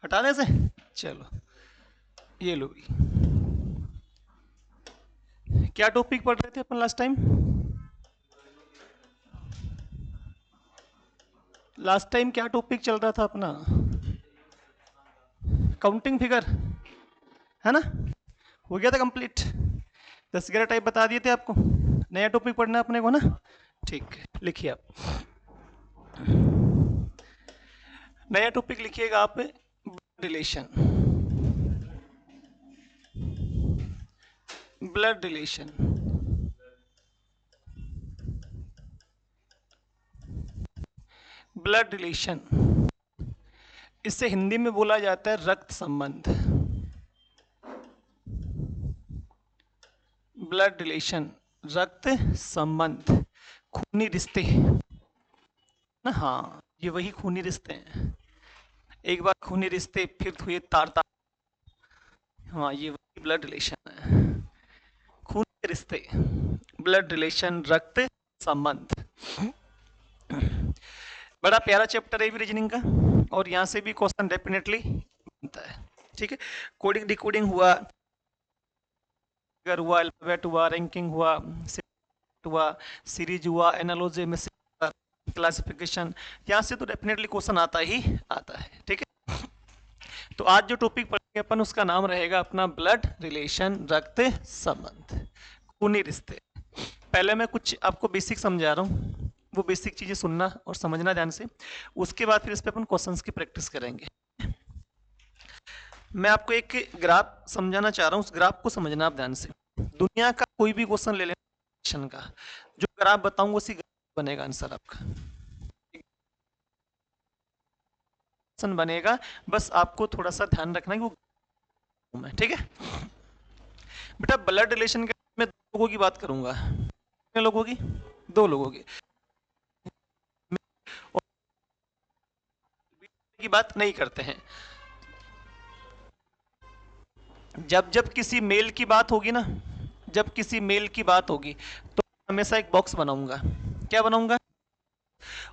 हटाने से। चलो ये लो भी। क्या टॉपिक पढ़ रहे थे अपन लास्ट टाइम? लास्ट टाइम क्या टॉपिक चल रहा था अपना? काउंटिंग फिगर, है ना? हो गया था कंप्लीट। 10-11 टाइप बता दिए थे आपको। नया टॉपिक पढ़ना है अपने को ना। ठीक है, लिखिए आप। नया टॉपिक लिखिएगा आप, relation. Blood relation. Blood relation, इससे हिंदी में बोला जाता है रक्त संबंध। ब्लड रिलेशन, रक्त संबंध, खूनी रिश्ते ना। हाँ, ये वही खूनी रिश्ते हैं। एक बार खूनी रिश्ते फिर हुए तार तार। हाँ, ये वही ब्लड रिलेशन है। खून के रिश्ते, ब्लड रिलेशन, रक्त संबंध। बड़ा प्यारा चैप्टर है भी रीजनिंग का, और यहाँ से भी क्वेश्चन डेफिनेटली बनता है। ठीक है, कोडिंग डिकोडिंग हुआ, फिगर हुआ, अल्फाबेट हुआ, रैंकिंग हुआ, हुआ, सीरीज हुआ, एनालॉजी में क्लासिफिकेशन, यहाँ से तो डेफिनेटली क्वेश्चन आता ही आता है। ठीक है, तो आज जो टॉपिक पढ़ेंगे अपन, उसका नाम रहेगा अपना ब्लड रिलेशन, रक्त संबंध, खूनी रिश्ते। पहले मैं कुछ आपको बेसिक समझा रहा हूँ, वो बेसिक चीजें सुनना और समझना ध्यान से। उसके बाद फिर इस पे अपन क्वेश्चंस की प्रैक्टिस करेंगे। मैं आपको एक ग्राफ समझाना चाह रहा हूँ, उस ग्राफ को समझना आप ध्यान से। दुनिया का कोई भी क्वेश्चन ले लेना का, जो ग्राफ बताऊंगा उसी ग्राफ बनेगा आंसर आपका। क्वेश्चन बनेगा, बस आपको थोड़ा सा ध्यान रखना है वो मैं, ठीक है बेटा। ब्लड रिलेशन के मैं दो लोगों की बात करूंगा। कितने लोगों की? दो लोगों की, और की बात नहीं करते हैं। जब जब किसी मेल की बात होगी ना, जब किसी मेल की बात होगी तो हमेशा एक बॉक्स बनाऊंगा। क्या बनाऊंगा?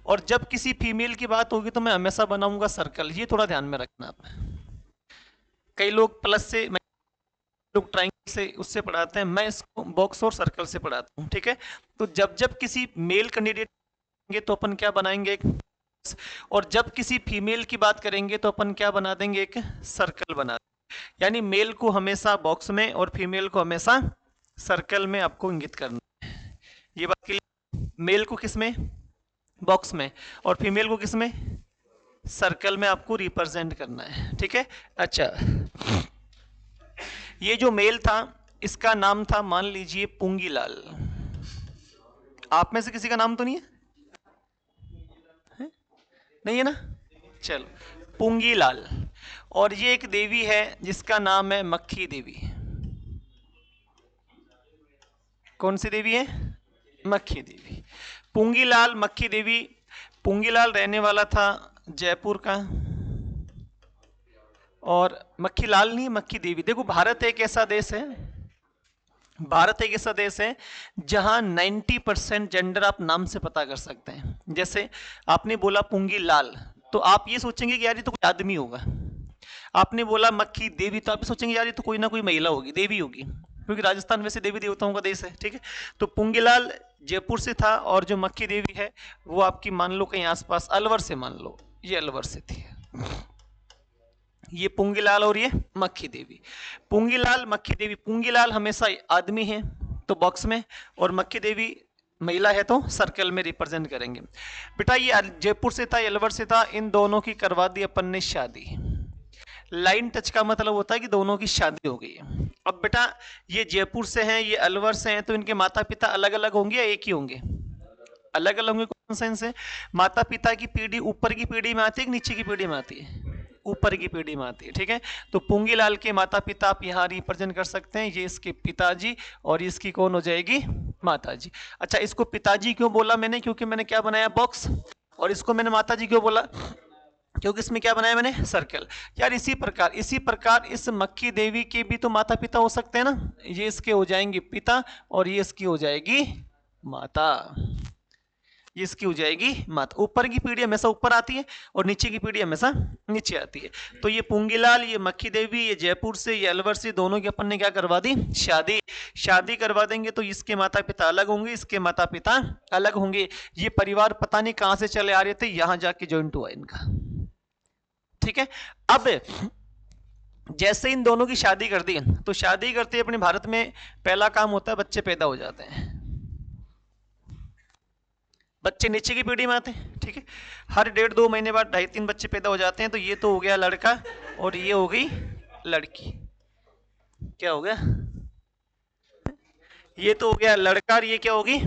और जब किसी फीमेल की बात होगी तो मैं हमेशा बनाऊंगा सर्कल। ये थोड़ा ध्यान में रखना आप। कई लोग प्लस से, लोग ट्राइंगल से उससे पढ़ाते हैं, मैं इसको बॉक्स और सर्कल से पढ़ाता हूँ। ठीक है, तो जब जब किसी मेल कैंडिडेट तो अपन क्या बनाएंगे? एक। और जब किसी फीमेल की बात करेंगे तो अपन क्या बना देंगे? एक सर्कल बना देंगे। यानी मेल को हमेशा बॉक्स में और फीमेल को हमेशा सर्कल में आपको इंगित करना है। ये बात क्लियर? मेल को किस में? बॉक्स में, और फीमेल को किस में? सर्कल में आपको रिप्रेजेंट करना है। ठीक है, अच्छा, ये जो मेल था इसका नाम था, मान लीजिए, पुंगीलाल। आप में से किसी का नाम तो नहीं है? नहीं है ना? चलो, पुंगीलाल। और ये एक देवी है जिसका नाम है मक्खी देवी। कौन सी देवी है? मक्खी देवी। पुंगीलाल, मक्खी देवी। पुंगीलाल रहने वाला था जयपुर का, और मक्खी लाल नहीं, मक्खी देवी। देखो, भारत एक ऐसा देश है, भारत एक ऐसा देश है जहां 90% जेंडर आप नाम से पता कर सकते हैं। जैसे आपने बोला पुंगी लाल, तो आप ये सोचेंगे कि यार ये तो कोई आदमी होगा। आपने बोला मक्खी देवी, तो आप ये सोचेंगे यार ये तो कोई ना कोई महिला होगी, देवी होगी, क्योंकि राजस्थान वैसे देवी देवताओं का देश है। ठीक है, तो पुंगीलाल जयपुर से था, और जो मक्खी देवी है वो आपकी मान लो कहीं आसपास अलवर से, मान लो ये अलवर से थी। ये पुंगीलाल और ये मक्खी देवी। पुंगीलाल, मक्खी देवी। पुंगीलाल हमेशा आदमी है तो बॉक्स में, और मक्खी देवी महिला है तो सर्कल में रिप्रेजेंट करेंगे। बेटा ये जयपुर से था, अलवर से था, इन दोनों की करवा दी अपन ने शादी। लाइन टच का मतलब होता है कि दोनों की शादी हो गई है। अब बेटा ये जयपुर से हैं, ये अलवर से हैं, तो इनके माता पिता अलग अलग होंगे या एक ही होंगे? अलग अलग होंगे। कौन सेंस है? माता पिता की पीढ़ी ऊपर की पीढ़ी में आती है कि नीचे की पीढ़ी में आती है? ऊपर की पीढ़ी में आती है। ठीक है, तो पुंगीलाल के माता पिता आप यहाँ रिप्रेजेंट कर सकते हैं, ये इसके पिताजी, और इसकी कौन हो जाएगी? माताजी। अच्छा, इसको पिताजी क्यों बोला मैंने? क्योंकि मैंने क्या बनाया? बॉक्स। और इसको मैंने माताजी क्यों बोला? क्योंकि इसमें क्या बनाया मैंने? सर्कल। यार इसी प्रकार इस मक्खी देवी के भी तो माता पिता हो सकते हैं ना। ये इसके हो जाएंगे पिता, और ये इसकी हो जाएगी माता। ये इसकी हो जाएगी माता। ऊपर की पीढ़ी हमेशा ऊपर आती है और नीचे की पीढ़ी हमेशा नीचे आती है। तो ये पुंगीलाल, ये मक्खी देवी, ये जयपुर से, ये अलवर से, दोनों की अपन ने क्या करवा दी, शादी करवा देंगे। तो इसके माता पिता अलग होंगे, इसके माता पिता अलग होंगे। ये परिवार पता नहीं कहां से चले आ रहे थे, यहां जाके ज्वाइंट हुआ इनका। ठीक है। अब जैसे इन दोनों की शादी कर दी, तो शादी करते अपने भारत में पहला काम होता है बच्चे पैदा हो जाते हैं। बच्चे नीचे की पीढ़ी में आते हैं। ठीक है। हर 1.5-2 महीने बाद 2.5-3 बच्चे पैदा हो जाते हैं। तो ये तो हो गया लड़का और ये हो गई लड़की। क्या हो गया, ये तो हो गया लड़का और ये क्या होगी,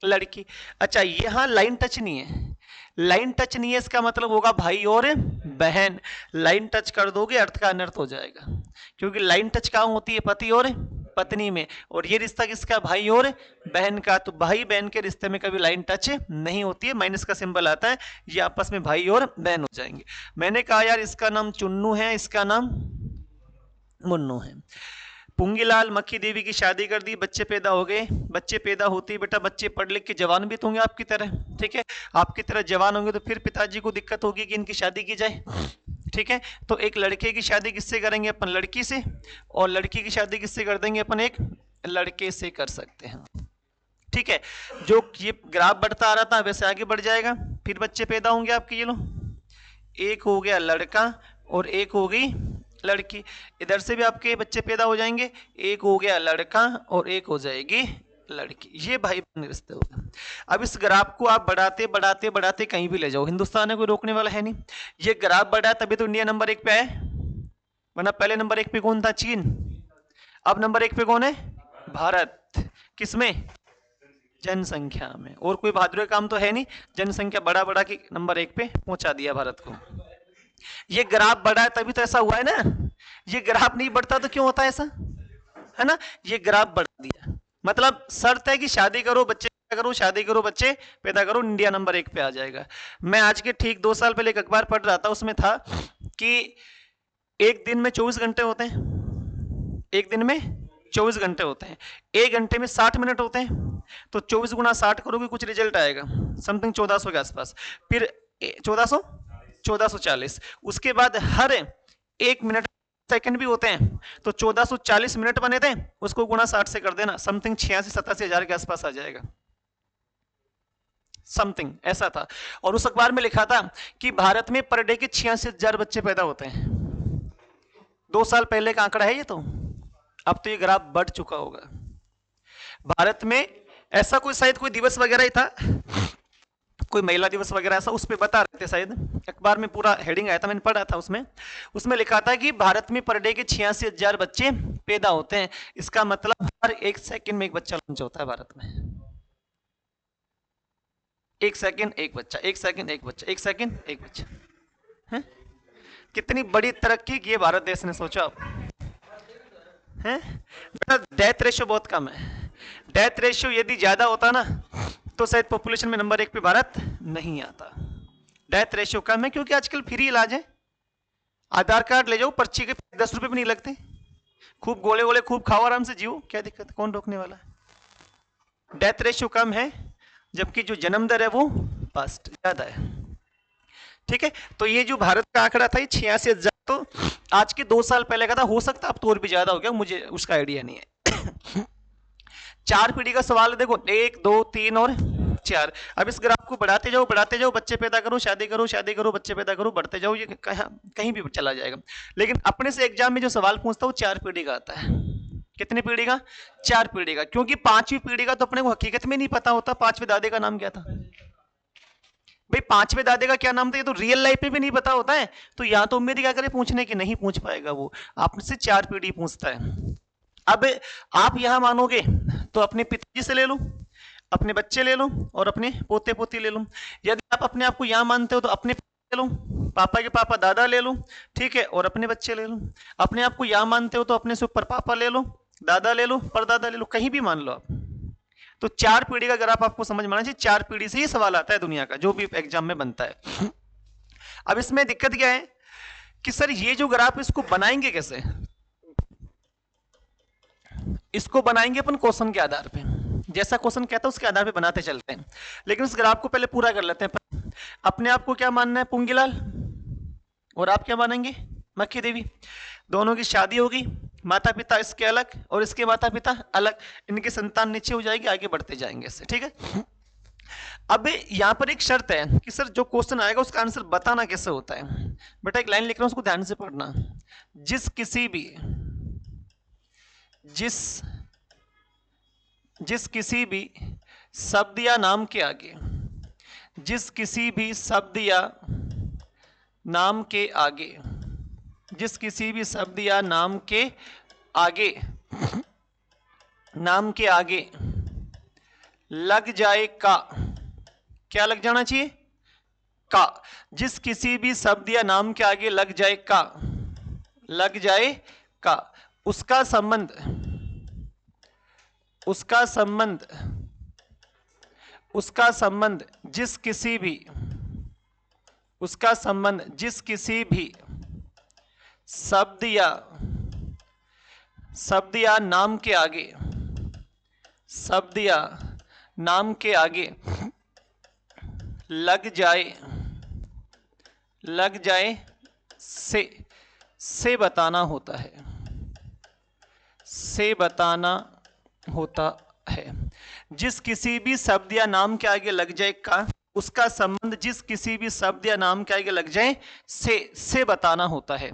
लड़की। अच्छा, यहां लाइन टच नहीं है, लाइन टच नहीं है इसका मतलब होगा भाई और बहन। लाइन टच कर दोगे अर्थ का अनर्थ हो जाएगा, क्योंकि लाइन टच कहां होती है, पति और पत्नी में। और ये रिश्ता किसका, भाई और बहन का। तो भाई बहन के रिश्ते में कभी लाइन टच नहीं होती है, माइनस का सिंबल आता है, ये आपस में भाई और बहन हो जाएंगे। मैंने कहा यार इसका नाम चुन्नू है, इसका नाम मुन्नू है। पुंगीलाल मक्खी देवी की शादी कर दी, बच्चे पैदा हो गए। बच्चे पैदा होते ही बेटा बच्चे पढ़ लिख के जवान भी तो होंगे आपकी तरह। ठीक है, आपकी तरह जवान होंगे तो फिर पिताजी को दिक्कत होगी कि इनकी शादी की जाए। ठीक है, तो एक लड़के की शादी किससे करेंगे अपन, लड़की से, और लड़की की शादी किससे कर देंगे अपन, एक लड़के से कर सकते हैं। ठीक है, जो ये ग्राफ बढ़ता आ रहा था वैसे आगे बढ़ जाएगा। फिर बच्चे पैदा होंगे आपके, ये लो, एक हो गया लड़का और एक हो गई लड़की। इधर से भी आपके बच्चे पैदा हो जाएंगे, एक हो गया लड़का और एक हो जाएगी लड़की। ये भाई बहन रिश्ते हो गए। अब इस ग्राफ को आप बढ़ाते बढ़ाते बढ़ाते कहीं भी ले जाओ, हिंदुस्तान है कोई रोकने वाला है नहीं। ये ग्राफ बढ़ा तभी तो इंडिया नंबर 1 पे आए, वरना पहले नंबर 1 पे कौन था, चीन। अब नंबर 1 पे कौन है, भारत। किसमें, जनसंख्या में। और कोई बहादुरी काम तो है नहीं, जनसंख्या बढ़ा बढ़ा के नंबर 1 पे पहुंचा दिया भारत को। ये ग्राफ बढ़ा है तभी तो ऐसा हुआ है ना, ये ग्राफ नहीं बढ़ता तो क्यों होता है ऐसा, है ना। ये ग्राफ बढ़ा दिया, मतलब शर्त है कि शादी करो बच्चे पैदा करो, शादी करो बच्चे पैदा करो, इंडिया नंबर 1 पे आ जाएगा। मैं आज के ठीक 2 साल पहले एक अखबार पढ़ रहा था, उसमें था कि एक दिन में 24 घंटे होते हैं, एक दिन में 24 घंटे होते हैं, 1 घंटे में 60 मिनट होते हैं। तो 24 गुना 60 करोगे कुछ रिजल्ट आएगा, समथिंग 1400 के आसपास। फिर 1440। उसके बाद हर 1 मिनट सेकंड भी होते हैं, तो 1440 मिनट बने थे, उसको गुना 60 से कर देना, समथिंग 86-87 हजार के आसपास आ जाएगा, समथिंग ऐसा था। और उस अखबार में लिखा था कि भारत में पर डे के 86,000 बच्चे पैदा होते हैं। 2 साल पहले का आंकड़ा है ये, तो अब तो ये ग्राफ बढ़ चुका होगा। भारत में ऐसा कोई शायद कोई दिवस वगैरह ही था, कोई महिला दिवस वगैरह ऐसा, उस पर बता रहे थे शायद, अखबार में पूरा हेडिंग आया था, मैंने पढ़ा था उसमें लिखा था कि भारत में पर डे के 86,000 बच्चे पैदा होते हैं। इसका मतलब हर 1 सेकंड में एक बच्चा लॉन्च होता है भारत में। 1 सेकंड एक बच्चा, 1 सेकंड एक बच्चा, 1 सेकंड एक बच्चा है। कितनी बड़ी तरक्की की है भारत देश ने, सोचो आप है। डेथ रेशियो बहुत कम है, डेथ रेशियो यदि ज्यादा होता ना तो शायद पॉपुलेशन में नंबर 1 पे भारत नहीं आता। डेथ रेशियो कम है क्योंकि आजकल फ्री इलाज है, आधार कार्ड ले जाओ, पर्ची के 10 रुपए भी नहीं लगते, खूब गोले गोले खूब खाओ, आराम से जियो, क्या दिक्कत, कौन रोकने वाला है। डेथ रेशियो कम है, जबकि जो जन्म दर है वो फास्ट ज्यादा है। ठीक है, तो ये जो भारत का आंकड़ा था ये 86,000, तो आज के 2 साल पहले का था, हो सकता अब तो और भी ज्यादा हो गया, मुझे उसका आइडिया नहीं है। 4 पीढ़ी का सवाल है, देखो 1 2 3 और 4। अब इस ग्राफ को बढ़ाते जाओ, बच्चे पैदा करो, शादी करो, शादी करो, बच्चे पैदा करो, बढ़ते जाओ, ये कहीं भी चला जाएगा। लेकिन अपने से एग्जाम में जो सवाल पूछता है वो 4 पीढ़ी का आता है। कितनी पीढ़ी का, 4 पीढ़ी का, क्योंकि 5वीं पीढ़ी का तो अपने को हकीकत में नहीं पता होता। 5वें दादे का नाम क्या था भाई, 5वें दादे का क्या नाम था, ये तो रियल लाइफ में भी नहीं पता होता है। तो यहाँ तो उम्मीद क्या करे पूछने की, नहीं पूछ पाएगा वो, आपसे 4 पीढ़ी पूछता है। अब आप यहां मानोगे तो अपने पिताजी से ले लो, अपने बच्चे ले लो और अपने पोते पोती ले लो। यदि आप अपने आप को यहां मानते हो तो अपने ले लो, पापा के पापा दादा ले लो, ठीक है, और अपने बच्चे ले लो। अपने आप को यहां मानते हो तो अपने से ऊपर पापा ले लो, दादा ले लो, परदादा ले लो, कहीं भी मान लो आप। तो 4 पीढ़ी का ग्राफ आपको समझ में आना चाहिए। 4 पीढ़ी से ही सवाल आता है दुनिया का, जो भी एग्जाम में बनता है। अब इसमें दिक्कत क्या है कि सर ये जो ग्राफ इसको बनाएंगे कैसे, इसको बनाएंगे अपन क्वेश्चन के आधार पे। जैसा क्वेश्चन कहता है उसके आधार पे बनाते चलते हैं, लेकिन इस ग्राफ को पहले पूरा कर लेते हैं। अपने आप को क्या मानना है? पुंगीलाल। और आप क्या मानेंगे? मक्खी देवी। दोनों की शादी होगी, माता पिता इसके अलग और इसके माता पिता अलग, इनकी संतान नीचे हो जाएगी, आगे बढ़ते जाएंगे इससे, ठीक है। अब यहां पर एक शर्त है कि सर जो क्वेश्चन आएगा उसका आंसर बताना कैसे होता है। बेटा एक लाइन लिख रहा हूं, उसको ध्यान से पढ़ना। जिस किसी भी शब्द या नाम के आगे, जिस किसी भी शब्द या नाम के आगे, जिस किसी भी शब्द या नाम के आगे, नाम के आगे लग जाए का, क्या लग जाना चाहिए? का। जिस किसी भी शब्द या नाम के आगे लग जाए का, लग जाए का, उसका संबंध, उसका संबंध, उसका संबंध जिस किसी भी, उसका संबंध जिस किसी भी शब्द या नाम के आगे, शब्द या नाम के आगे लग जाए से बताना होता है, से बताना होता है। जिस किसी भी शब्द या नाम के आगे लग जाए का, उसका संबंध जिस किसी भी शब्द या नाम के आगे लग जाए से बताना होता है।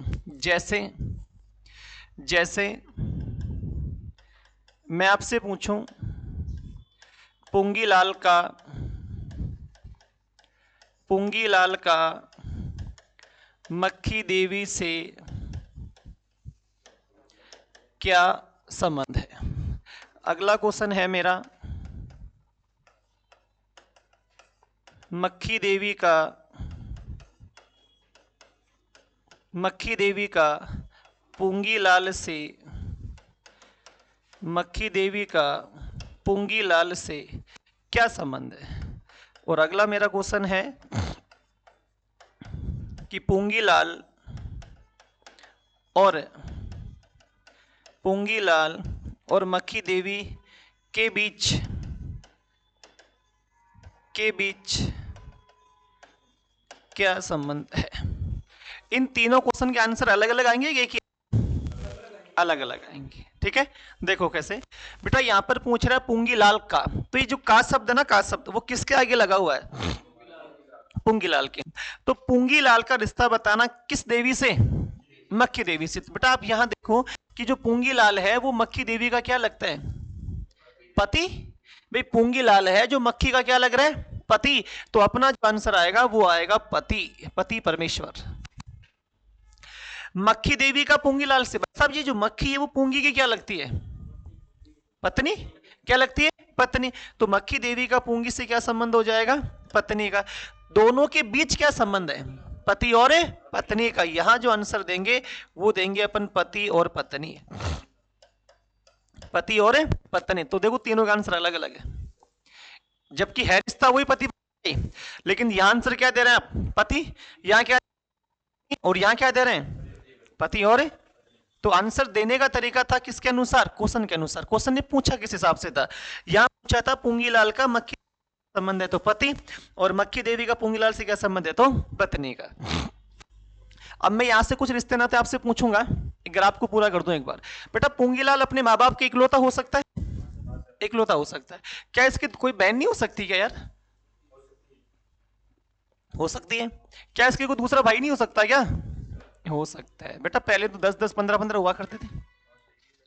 जैसे मैं आपसे पूछूं पुंगीलाल का मक्खी देवी से क्या संबंध है? अगला क्वेश्चन है मेरा, मक्खी देवी का पुंगीलाल से, मक्खी देवी का पुंगीलाल से क्या संबंध है? और अगला मेरा क्वेश्चन है कि पुंगीलाल और मक्खी देवी के बीच क्या संबंध है? इन तीनों क्वेश्चन के आंसर अलग अलग आएंगे, एक ही? अलग अलग आएंगे, ठीक है। देखो कैसे बेटा, यहां पर पूछ रहा है पुंगीलाल का, तो ये जो का शब्द है ना, का शब्द वो किसके आगे लगा हुआ है? पुंगीलाल के। तो पुंगीलाल का रिश्ता बताना किस देवी से? मक्खी देवी से। बेटा आप यहां देखो कि जो पुंगीलाल है वो मक्खी देवी का क्या लगता है? पति। भाई पुंगीलाल है जो मक्खी का क्या लग रहा है? पति। तो अपना जो आंसर आएगा वो आएगा पति, पति परमेश्वर। मक्खी देवी का पुंगीलाल से, साहब ये जो मक्खी है वो पुंगी की क्या लगती है? पत्नी। क्या लगती है? पत्नी। तो मक्खी देवी का पुंगी से क्या संबंध हो जाएगा? पत्नी का। दोनों के बीच क्या संबंध है? पति और पत्नी का। यहां जो आंसर देंगे वो देंगे अपन पति और पत्नी, पति और पत्नी। तो देखो तीनों का आंसर अलग अलग है, जबकि है रिश्ता वही पति, लेकिन यहां आंसर क्या दे रहे हैं आप? पति। यहां क्या और यहां क्या दे रहे हैं? पति और। तो आंसर देने का तरीका था किसके अनुसार? क्वेश्चन के अनुसार। क्वेश्चन ने पूछा किस हिसाब से था? यहां पूछा था पुंगीलाल का मक्खी संबंध है तो पति, और मक्खी देवी का पुंगीलाल से क्या संबंध है? तो पत्नी का। अब मैं यहां से कुछ रिश्ते नाते आपसे पूछूंगा, ग्राफ को पूरा कर दूं एक बार। बेटा पुंगीलाल अपने माँ बाप के इकलौता हो सकता है? इकलौता हो सकता है। क्या इसकी कोई बहन नहीं हो सकती क्या यार? हो सकती है। क्या इसके कोई दूसरा भाई नहीं हो सकता क्या? हो सकता है। बेटा पहले तो 10 10 15 15 हुआ करते थे,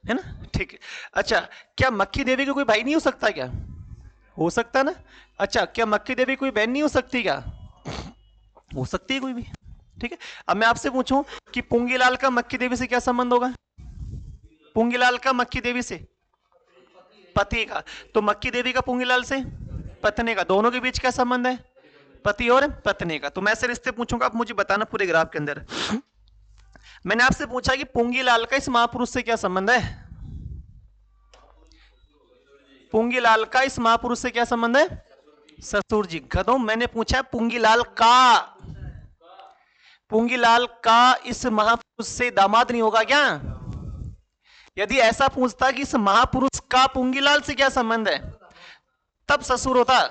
है ना? ठीक है। अच्छा, क्या मक्खी देवी का कोई भाई नहीं हो सकता क्या? हो सकता ना। अच्छा, क्या मक्खी देवी कोई बहन नहीं हो सकती क्या? हो सकती है कोई भी, ठीक है। अब मैं आपसे पूछूं कि पुंगीलाल का मक्खी देवी से क्या संबंध होगा? पुंगीलाल का मक्खी देवी से पति का, तो मक्खी देवी का पुंगीलाल से पत्नी का। दोनों के बीच क्या संबंध है? पति और पत्नी का। तो मैं ऐसे रिश्ते पूछूंगा, आप मुझे बताना पूरे ग्राफ के अंदर। मैंने आपसे पूछा कि पुंगीलाल का इस महापुरुष से क्या संबंध है? पुंगीलाल का इस महापुरुष से क्या संबंध है? ससुर जी। गधों, मैंने पूछा पुंगीलाल का इस महापुरुष से दामाद नहीं होगा क्या? यदि ऐसा पूछता कि इस महापुरुष का पुंगीलाल से क्या संबंध है, तब ससुर होता,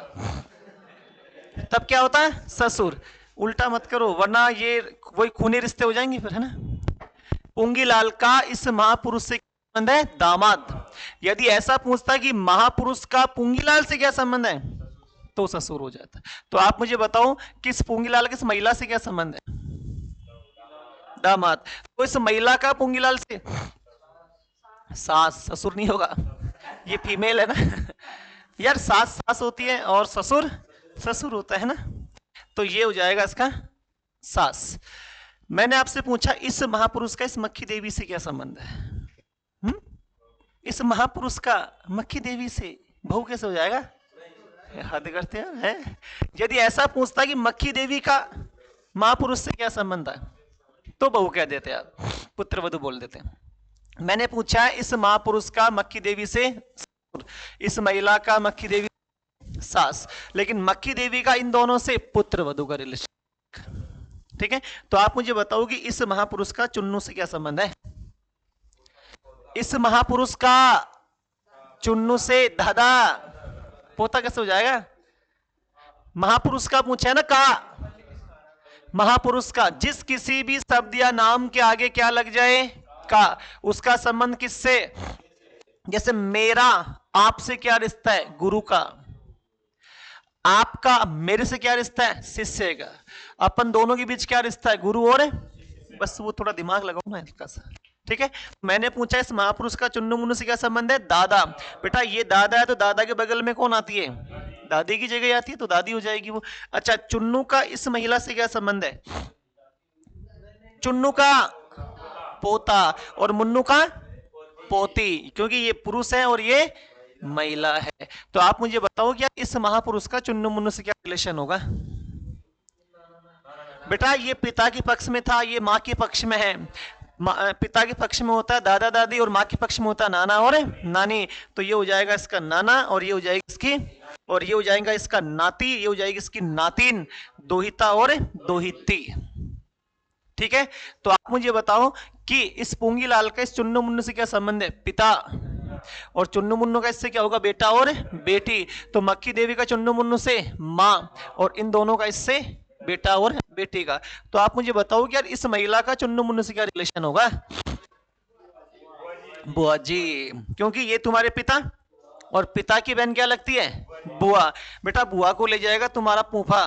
तब क्या होता है ससुर। उल्टा मत करो वरना ये वही खूनी रिश्ते हो जाएंगे फिर, है ना। पुंगीलाल का इस महापुरुष से क्या संबंध है, दामाद। यदि ऐसा पूछता कि महापुरुष का पुंगीलाल से क्या संबंध है, तो ससुर हो जाता। तो आप मुझे बताओ किस पुंगीलाल किस महिला से क्या संबंध है, दामाद। तो इस महिला का पुंगीलाल से सास, ससुर नहीं होगा, ये फीमेल है ना यार, सास सास होती है और ससुर ससुर होता है ना, तो ये हो जाएगा इसका सास। मैंने आपसे पूछा इस महापुरुष का इस मक्खी देवी से क्या संबंध है, इस महापुरुष का मक्खी देवी से बहू कैसे हो जाएगा, हद करते हैं। यदि ऐसा पूछता कि मक्खी देवी का महापुरुष से क्या संबंध है, तो बहू कह देते आप, पुत्र वधु बोल देते हैं। मैंने पूछा इस महापुरुष का मक्खी देवी से, इस महिला का मक्खी देवी सास, लेकिन मक्खी देवी का इन दोनों से पुत्र वधु का रिलेशन। ठीक है, तो आप मुझे बताओ कि इस महापुरुष का चुन्नू से क्या संबंध है, इस महापुरुष का चुन्नू से दादा पोता कैसे हो जाएगा, महापुरुष का पूछा है ना का, महापुरुष का जिस किसी भी शब्द या नाम के आगे क्या लग जाए का, उसका संबंध किससे, जैसे मेरा आपसे क्या रिश्ता है, गुरु का। आपका मेरे से क्या रिश्ता है, शिष्य का। अपन दोनों के बीच क्या रिश्ता है, गुरु और, बस वो थोड़ा दिमाग लगाओ ना हल्का सा। ठीक है, मैंने पूछा इस महापुरुष का चुन्नू मुन्नू से क्या संबंध है, दादा। बेटा ये दादा है तो दादा के बगल में कौन आती है, दादी की जगह आती है, तो दादी हो जाएगी वो। अच्छा, चुन्नू का इस महिला से क्या संबंध है, चुन्नू का पोता और मुन्नू का पोती, क्योंकि ये पुरुष है और ये महिला है। तो आप मुझे बताओ क्या इस महापुरुष का चुन्नू मुन्नू से क्या रिलेशन होगा। बेटा ये पिता के पक्ष में था, ये माँ के पक्ष में है। पिता के पक्ष में होता है दादा दादी और माँ के पक्ष में होता है नाना और नानी। तो ये हो जाएगा इसका नाना और ये हो जाएगी इसकी, और ये हो जाएगा इसका नाती, ये हो जाएगी इसकी नातिन, दोहिता और दोहिती। ठीक है, तो आप मुझे बताओ कि इस पुंगीलाल का इस चुन्नू मुन्नू से क्या संबंध है, पिता, और चुन्नू मुन्नू का इससे क्या होगा, बेटा और बेटी। तो मक्खी देवी का चुन्नू मुन्नू से माँ, और इन दोनों का इससे बेटा और बेटी का। तो आप मुझे बताओ कि यार इस महिला का चुन्नू मुन्नू से क्या रिलेशन होगा, बुआ जी, क्योंकि ये तुम्हारे पिता और पिता की बहन क्या लगती है, बुआ। बेटा बुआ को ले जाएगा तुम्हारा फूफा,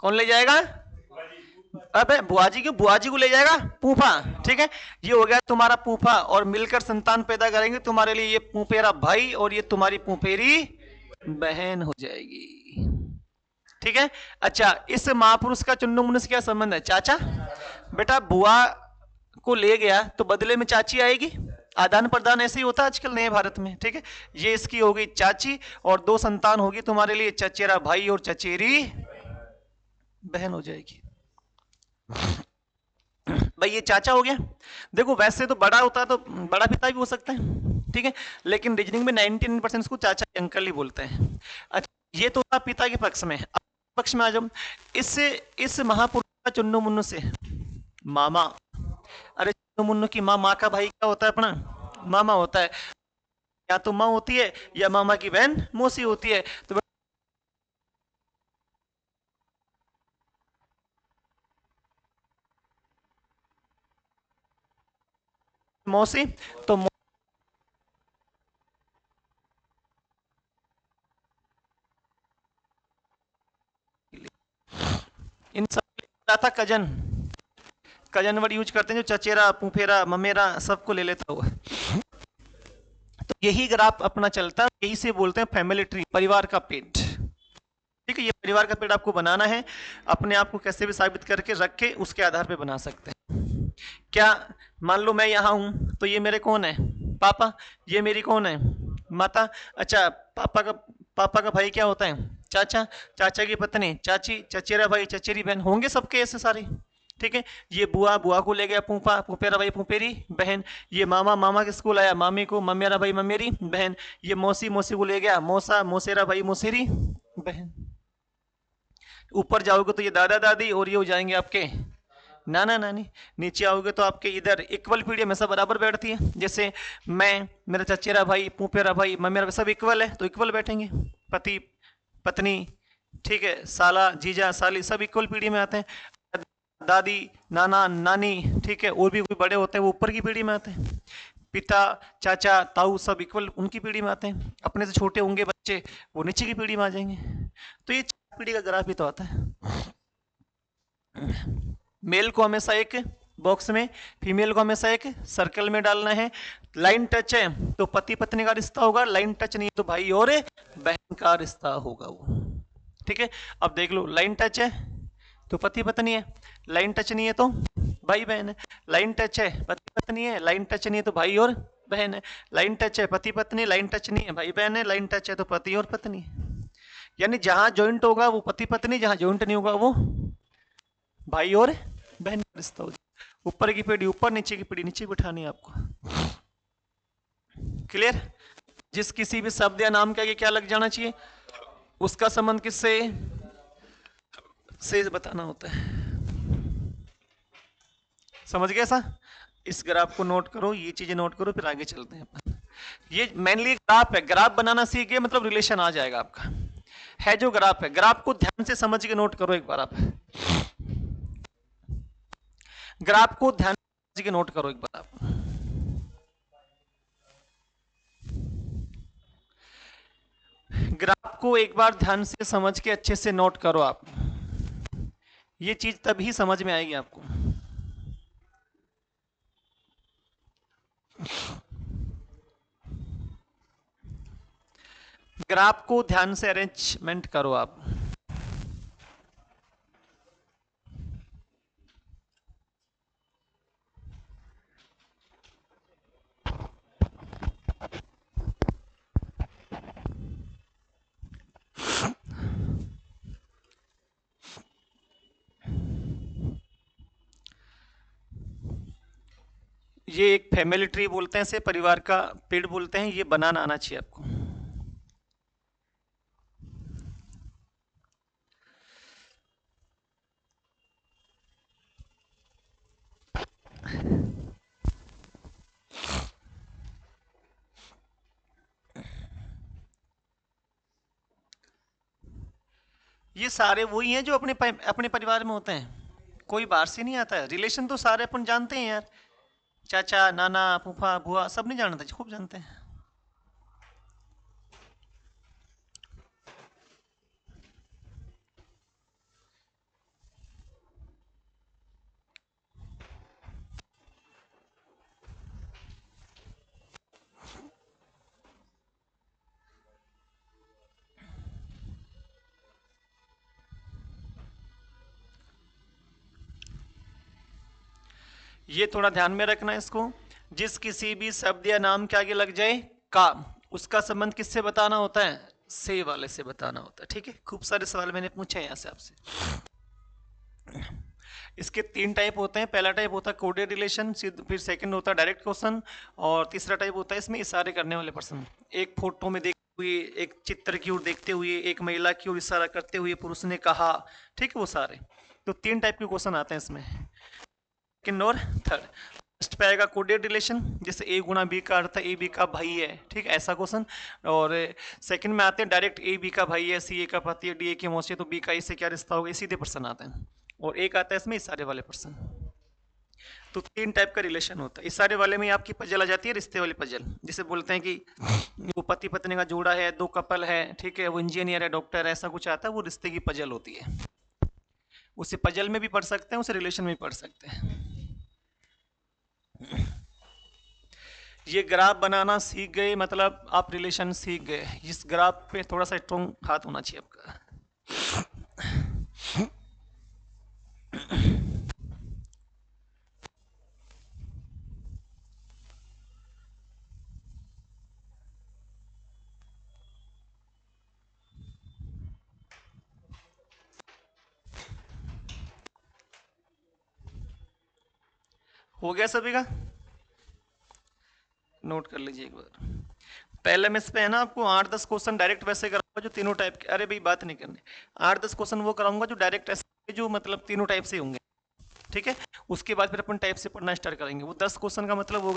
कौन ले जाएगा, अबे बुआ जी, क्यों बुआ जी को ले जाएगा फूफा। ठीक है, ये हो गया तुम्हारा फूफा, और मिलकर संतान पैदा करेंगे तुम्हारे लिए ये फूफेरा भाई और ये तुम्हारी फूफेरी बहन हो जाएगी। ठीक है, अच्छा इस महापुरुष का चुन्नू मुन्नू से क्या संबंध है, चाचा। बेटा बुआ को ले गया तो बदले में चाची आएगी, आदान प्रदान ऐसे ही होता है आजकल नए भारत में। ठीक है, ये इसकी हो गई चाची, और दो संतान होगी तुम्हारे लिए, चचेरा भाई और चचेरी बहन हो जाएगी। भाई ये चाचा हो गया। देखो वैसे तो बड़ा होता है तो बड़ा पिता भी हो सकता है, ठीक है, लेकिन रीजनिंग में 99% इसको चाचा अंकल ही बोलते हैं। अच्छा ये तो था पिता के पक्ष में। पक्ष में आ जाओ, इस महापुरुष का चुन्नू मुन्नू से मामा। अरे चुन्नू मुन्नू की माँ का भाई क्या होता है अपना, मामा होता है। या तो माँ होती है या मामा की बहन मौसी होती है। तो मौसी, तो इन सब था कजन, कजन वर्ड यूज करते हैं जो चचेरा पुफेरा ममेरा सबको ले लेता हुआ। तो यही ग्राफ अपना चलता है, यही से बोलते हैं फैमिली ट्री, परिवार का पेट। ठीक है, ये परिवार का पेट आपको बनाना है, अपने आप को कैसे भी साबित करके रख के उसके आधार पे बना सकते हैं। क्या मान लो मैं यहाँ हूं तो ये मेरे कौन है, पापा, ये मेरी कौन है, माता। अच्छा पापा का भाई क्या होता है, चाचा, चाचा की पत्नी चाची, चचेरा भाई चचेरी बहन, होंगे सबके ऐसे सारे। ठीक है, ये बुआ, बुआ को ले गया फूफा, फूफेरा भाई फूफेरी बहन। ये मामा, मामा के स्कूल आया, मामी को ममेरा भाई ममेरी बहन। ये मौसी, मौसी को ले गया मौसा, मौसेरा भाई मौसेरी बहन। ऊपर जाओगे तो ये दादा दादी, और ये हो जाएंगे आपके ना ना ना नहीं, नीचे आओगे तो आपके इधर इक्वल पीढ़ी हमेशा बराबर बैठती है। जैसे मैं, मेरा चचेरा भाई, पुपेरा भाई, ममेरा, सब इक्वल है तो इक्वल बैठेंगे। पति पत्नी, ठीक है, साला जीजा साली, सब इक्वल पीढ़ी में आते हैं। दादी नाना नानी, ठीक है, और भी कोई बड़े होते हैं वो ऊपर की पीढ़ी में आते हैं। पिता चाचा ताऊ सब इक्वल उनकी पीढ़ी में आते हैं। अपने से छोटे होंगे बच्चे, वो नीचे की पीढ़ी में आ जाएंगे। तो ये पीढ़ी का ग्राफ ही तो आता है। मेल को हमेशा एक बॉक्स में, फीमेल को हमेशा एक सर्कल में डालना है। लाइन टच है तो पति पत्नी का रिश्ता होगा, लाइन टच नहीं है तो भाई और बहन का रिश्ता होगा वो, ठीक है। अब देख लो, लाइन टच है तो पति पत्नी है, लाइन टच नहीं है तो भाई बहन है। लाइन टच है पति पत्नी है, लाइन टच नहीं है तो भाई और बहन है। लाइन टच है पति पत्नी, लाइन टच नहीं है भाई बहन है, लाइन टच है तो पति और पत्नी है। यानी जहां ज्वाइंट होगा वो पति पत्नी, जहां ज्वाइंट नहीं होगा वो भाई और बहन का रिश्ता हो जाए। ऊपर की पीढ़ी ऊपर, नीचे की पीढ़ी नीचे बिठानी है आपको। क्लियर? जिस किसी भी शब्द या नाम के आगे क्या लग जाना चाहिए, उसका संबंध किससे से बताना होता है। समझ गए ऐसा? इस ग्राफ को नोट करो, ये चीजें नोट करो, फिर आगे चलते हैं अपन। ये मेनली ग्राफ है, ग्राफ बनाना सीख गए मतलब रिलेशन आ जाएगा आपका। है जो ग्राफ है, ग्राफ को ध्यान से समझ के नोट करो एक बार आप। ग्राफ को ध्यान से समझ के नोट करो एक बार आप। ग्राफ को एक बार ध्यान से समझ के अच्छे से नोट करो आप। ये चीज तभी समझ में आएगी आपको। ग्राफ को ध्यान से अरेंजमेंट करो आप। ये एक फैमिली ट्री बोलते हैं, इसे परिवार का पेड़ बोलते हैं। ये बनाना आना चाहिए आपको। ये सारे वही हैं जो अपने परिवार में होते हैं, कोई बाहर से नहीं आता है। रिलेशन तो सारे अपन जानते हैं यार, चाचा नाना फूफा बुआ सब नहीं जानते, खूब जानते हैं। ये थोड़ा ध्यान में रखना है इसको। जिस किसी भी शब्द या नाम के आगे लग जाए का, उसका संबंध किससे बताना होता है? से वाले से बताना होता है, ठीक है। खूब सारे सवाल मैंने पूछे यहाँ से आपसे। इसके 3 टाइप होते हैं। पहला टाइप होता है कोडेड रिलेशन, फिर सेकंड होता है डायरेक्ट क्वेश्चन, और तीसरा टाइप होता है इसमें इशारे करने वाले प्रश्न। एक फोटो में देखते हुए, एक चित्र की ओर देखते हुए, एक महिला की ओर इशारा करते हुए पुरुष ने कहा, ठीक है, वो सारे। तो 3 टाइप के क्वेश्चन आते हैं इसमें, सेकंड और थर्ड। फर्स्ट पे आएगा कोडेड रिलेशन, जैसे ए गुणा बी का अर्थ है ए बी का भाई है, ठीक है, ऐसा क्वेश्चन। और सेकंड में आते हैं डायरेक्ट ए बी का भाई है, सी ए का पति है, डी ए की मौसी है, तो बी का ए से क्या रिश्ता होगा, सीधे प्रश्न आते हैं। और एक आता है इसमें इशारे वाले प्रश्न। तो 3 टाइप का रिलेशन होता है। इशारे वाले में आपकी पजल आ जाती है, रिश्ते वाली पजल, जिसे बोलते हैं कि वो पति पत्नी का जोड़ा है, 2 कपल है, ठीक है, वो इंजीनियर है, डॉक्टर है, ऐसा कुछ आता है, वो रिश्ते की पजल होती है। उसे पजल में भी पढ़ सकते हैं, उसे रिलेशन में भी पढ़ सकते हैं। ये ग्राफ बनाना सीख गए मतलब आप रिलेशन सीख गए। इस ग्राफ पे थोड़ा सा स्ट्रॉन्ग हाथ होना चाहिए आपका। हो गया सभी का? नोट कर लीजिए एक बार। पहले में इस पे है ना आपको 8-10 क्वेश्चन डायरेक्ट वैसे कराऊंगा जो तीनों टाइप के, अरे भाई बात नहीं करनी, 8-10 क्वेश्चन वो कराऊंगा जो डायरेक्ट ऐसे, जो मतलब तीनों टाइप से होंगे। ठीक है, उसके बाद फिर अपन टाइप से पढ़ना स्टार्ट करेंगे। वो 10 क्वेश्चन का मतलब होगा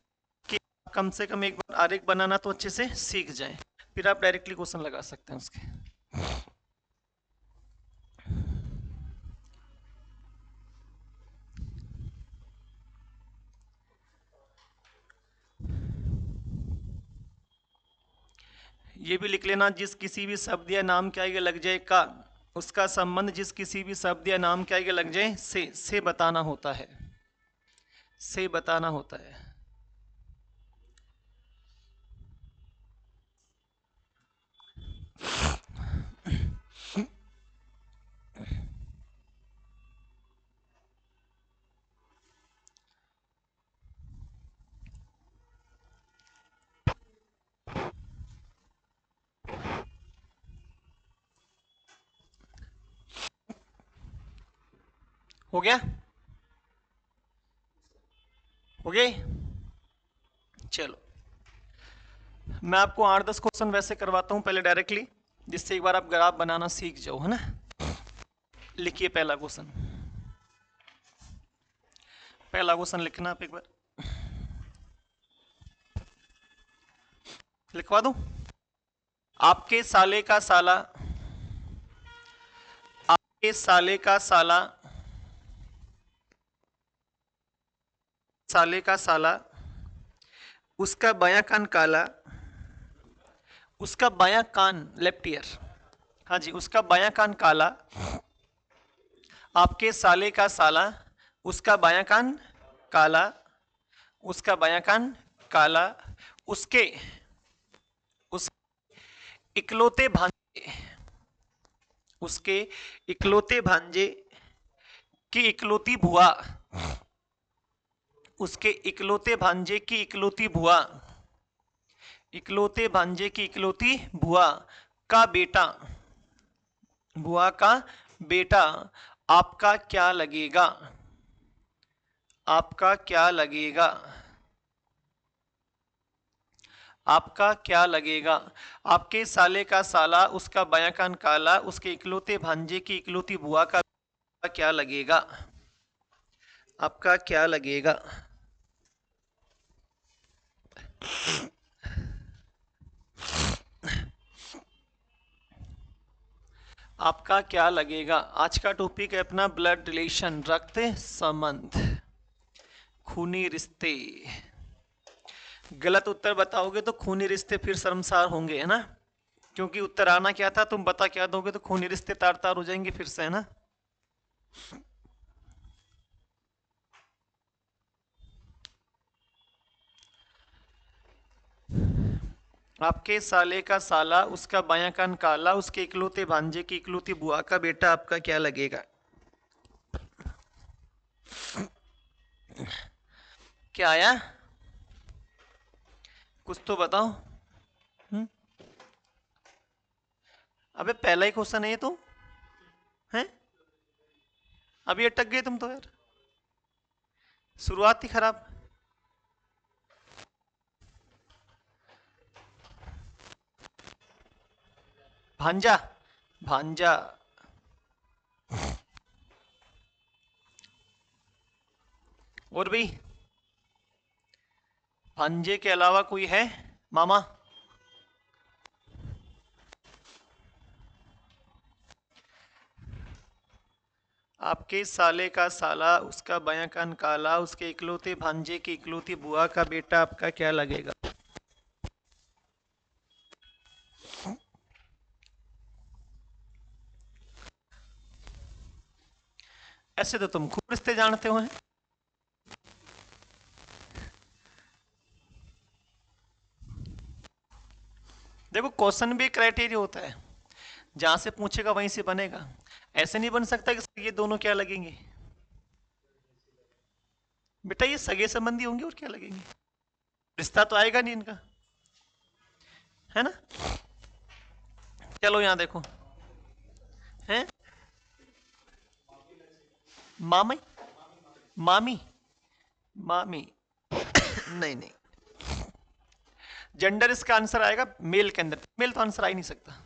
कि कम से कम एक बार आरेख बनाना तो अच्छे से सीख जाएं, फिर आप डायरेक्टली क्वेश्चन लगा सकते हैं उसके। ये भी लिख लेना, जिस किसी भी शब्द या नाम के आगे लग जाए का, उसका संबंध जिस किसी भी शब्द या नाम के आगे लग जाए से बताना होता है, से बताना होता है। हो गया, हो गए। चलो मैं आपको 8-10 क्वेश्चन वैसे करवाता हूं पहले डायरेक्टली, जिससे एक बार आप ग्राफ बनाना सीख जाओ, है ना। लिखिए पहला क्वेश्चन, पहला क्वेश्चन लिखना आप एक बार, लिखवा दूं। आपके साले का साला, आपके साले का साला, साले का साला, उसका बायां कान काला, उसका बायां कान लेफ्ट ईयर, हाँ जी, उसका बायां कान काला। आपके साले का साला, उसका बायां कान काला, उसका बायां कान काला, उसके उस इकलौते भांजे, उसके इकलौते भांजे की इकलौती बुआ, उसके इकलौते भांजे की इकलौती बुआ, इकलौते भांजे की इकलौती बुआ का बेटा, बुआ का बेटा आपका क्या लगेगा, आपका क्या लगेगा, आपका क्या लगेगा। आपके साले का साला, उसका बायां कान काला, उसके इकलौते भांजे की इकलौती बुआ का क्या लगेगा, आपका क्या लगेगा। आपका क्या लगेगा। आज का टॉपिक है अपना ब्लड रिलेशन, रक्त संबंध, खूनी रिश्ते। गलत उत्तर बताओगे तो खूनी रिश्ते फिर शर्मसार होंगे, है ना, क्योंकि उत्तर आना क्या था, तुम बता क्या दोगे तो खूनी रिश्ते तार तार हो जाएंगे फिर से, है ना। आपके साले का साला, उसका बायां कान काला, उसके इकलौते भांजे की इकलौती बुआ का बेटा आपका क्या लगेगा। क्या आया, कुछ तो बताओ। हुँ? अबे पहला ही क्वेश्चन है ये तो, हैं, अभी अटक गए तुम तो यार, शुरुआत ही खराब। भांजा, भांजा, और भी भांजे के अलावा कोई है मामा। आपके साले का साला, उसका बायां कान काला, उसके इकलौते भांजे की इकलौती बुआ का बेटा आपका क्या लगेगा। ऐसे तो तुम खूब रिश्ते जानते हो हैं। देखो क्वेश्चन भी क्राइटेरिया होता है, जहां से पूछेगा वहीं से बनेगा। ऐसे नहीं बन सकता कि ये दोनों क्या लगेंगे, बेटा ये सगे संबंधी होंगे और क्या लगेंगे, रिश्ता तो आएगा नहीं इनका, है ना। चलो यहां देखो, हैं, मामी, मामी, मामी, नहीं नहीं, जेंडर इसका आंसर आएगा मेल के अंदर, मेल तो आंसर आ ही नहीं सकता।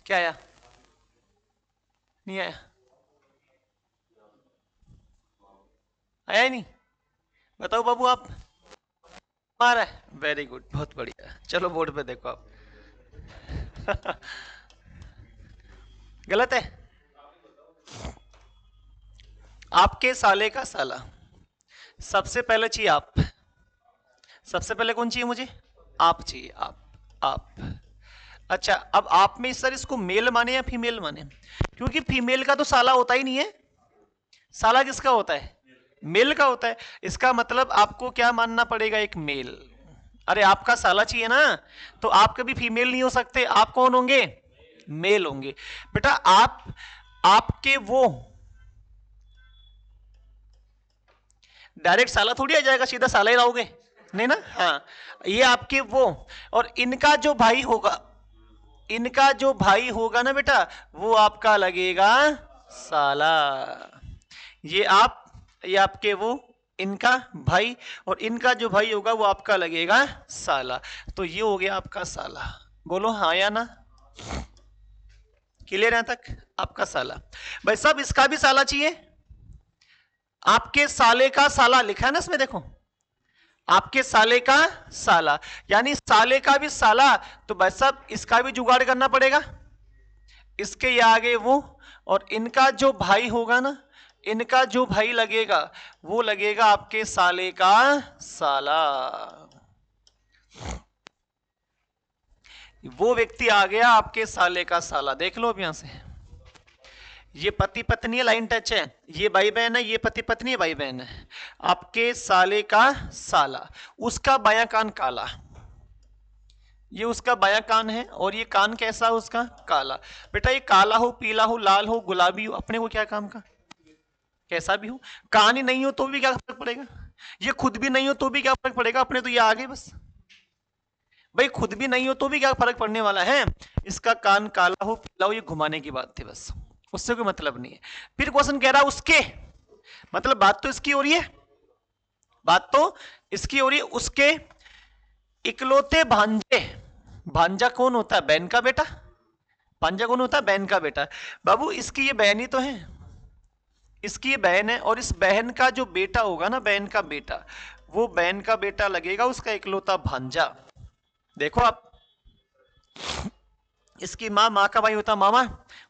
क्या आया, नहीं आया? आया ही नहीं? बताओ बाबू आप। आ रहा है, वेरी गुड, बहुत बढ़िया। चलो बोर्ड पे देखो आप। गलत है। आपके साले का साला, सबसे पहले चाहिए आप। सबसे पहले कौन चाहिए मुझे? आप चाहिए, आप। अच्छा, अब आप में सर इसको मेल माने या फीमेल माने? क्योंकि फीमेल का तो साला होता ही नहीं है। साला किसका होता है? मेल का होता है। इसका मतलब आपको क्या मानना पड़ेगा? एक मेल। अरे आपका साला चाहिए ना, तो आप कभी फीमेल नहीं हो सकते। आप कौन होंगे? मेल होंगे। बेटा आप, आपके वो डायरेक्ट साला थोड़ी आ जाएगा, सीधा साला ही रहोगे, नहीं ना? हाँ, ये आपके वो, और इनका जो भाई होगा, इनका जो भाई होगा ना बेटा, वो आपका लगेगा साला। ये आप, ये आपके वो, इनका भाई, और इनका जो भाई होगा वो आपका लगेगा साला। तो ये हो गया आपका साला। बोलो हाँ या ना? क्लियर है तक? आपका साला। भाई साहब इसका भी साला चाहिए। आपके साले का साला लिखा है ना इसमें, देखो, आपके साले का साला, यानी साले का भी साला। तो भाई साहब इसका भी जुगाड़ करना पड़ेगा। इसके ये आगे वो, और इनका जो भाई होगा ना, इनका जो भाई लगेगा, वो लगेगा आपके साले का साला। वो व्यक्ति आ गया आपके साले का साला। देख लो अब यहां से, ये पति पत्नी है, लाइन टच है, ये भाई बहन है, ये पति पत्नी है, भाई बहन है। आपके साले का साला, उसका बायां कान काला, ये उसका बायां कान है, और ये कान कैसा है उसका? काला। बेटा ये काला हो, पीला हो, लाल हो, गुलाबी हो, अपने को क्या काम का? कैसा भी हो। कान ही नहीं हो तो भी क्या फर्क पड़ेगा? ये खुद भी नहीं हो तो भी क्या फर्क पड़ेगा? अपने तो ये आगे बस। भाई खुद भी नहीं हो तो भी क्या फर्क पड़ने वाला है? इसका कान काला हो, पीला हो, ये घुमाने की बात थी बस, उससे कोई मतलब नहीं है। फिर क्वेश्चन कह रहा उसके, मतलब बात तो इसकी हो रही है, बात तो इसकी हो रही है। उसके इकलौते भांजे, भांजा कौन होता है? बहन का बेटा। भांजा कौन होता है? बहन का बेटा। बाबू इसकी ये बहन ही तो है, इसकी ये बहन है, और इस बहन का जो बेटा होगा ना, बहन का बेटा, वो बहन का बेटा लगेगा उसका इकलौता भांजा। देखो आप, इसकी माँ, माँ का भाई होता मामा,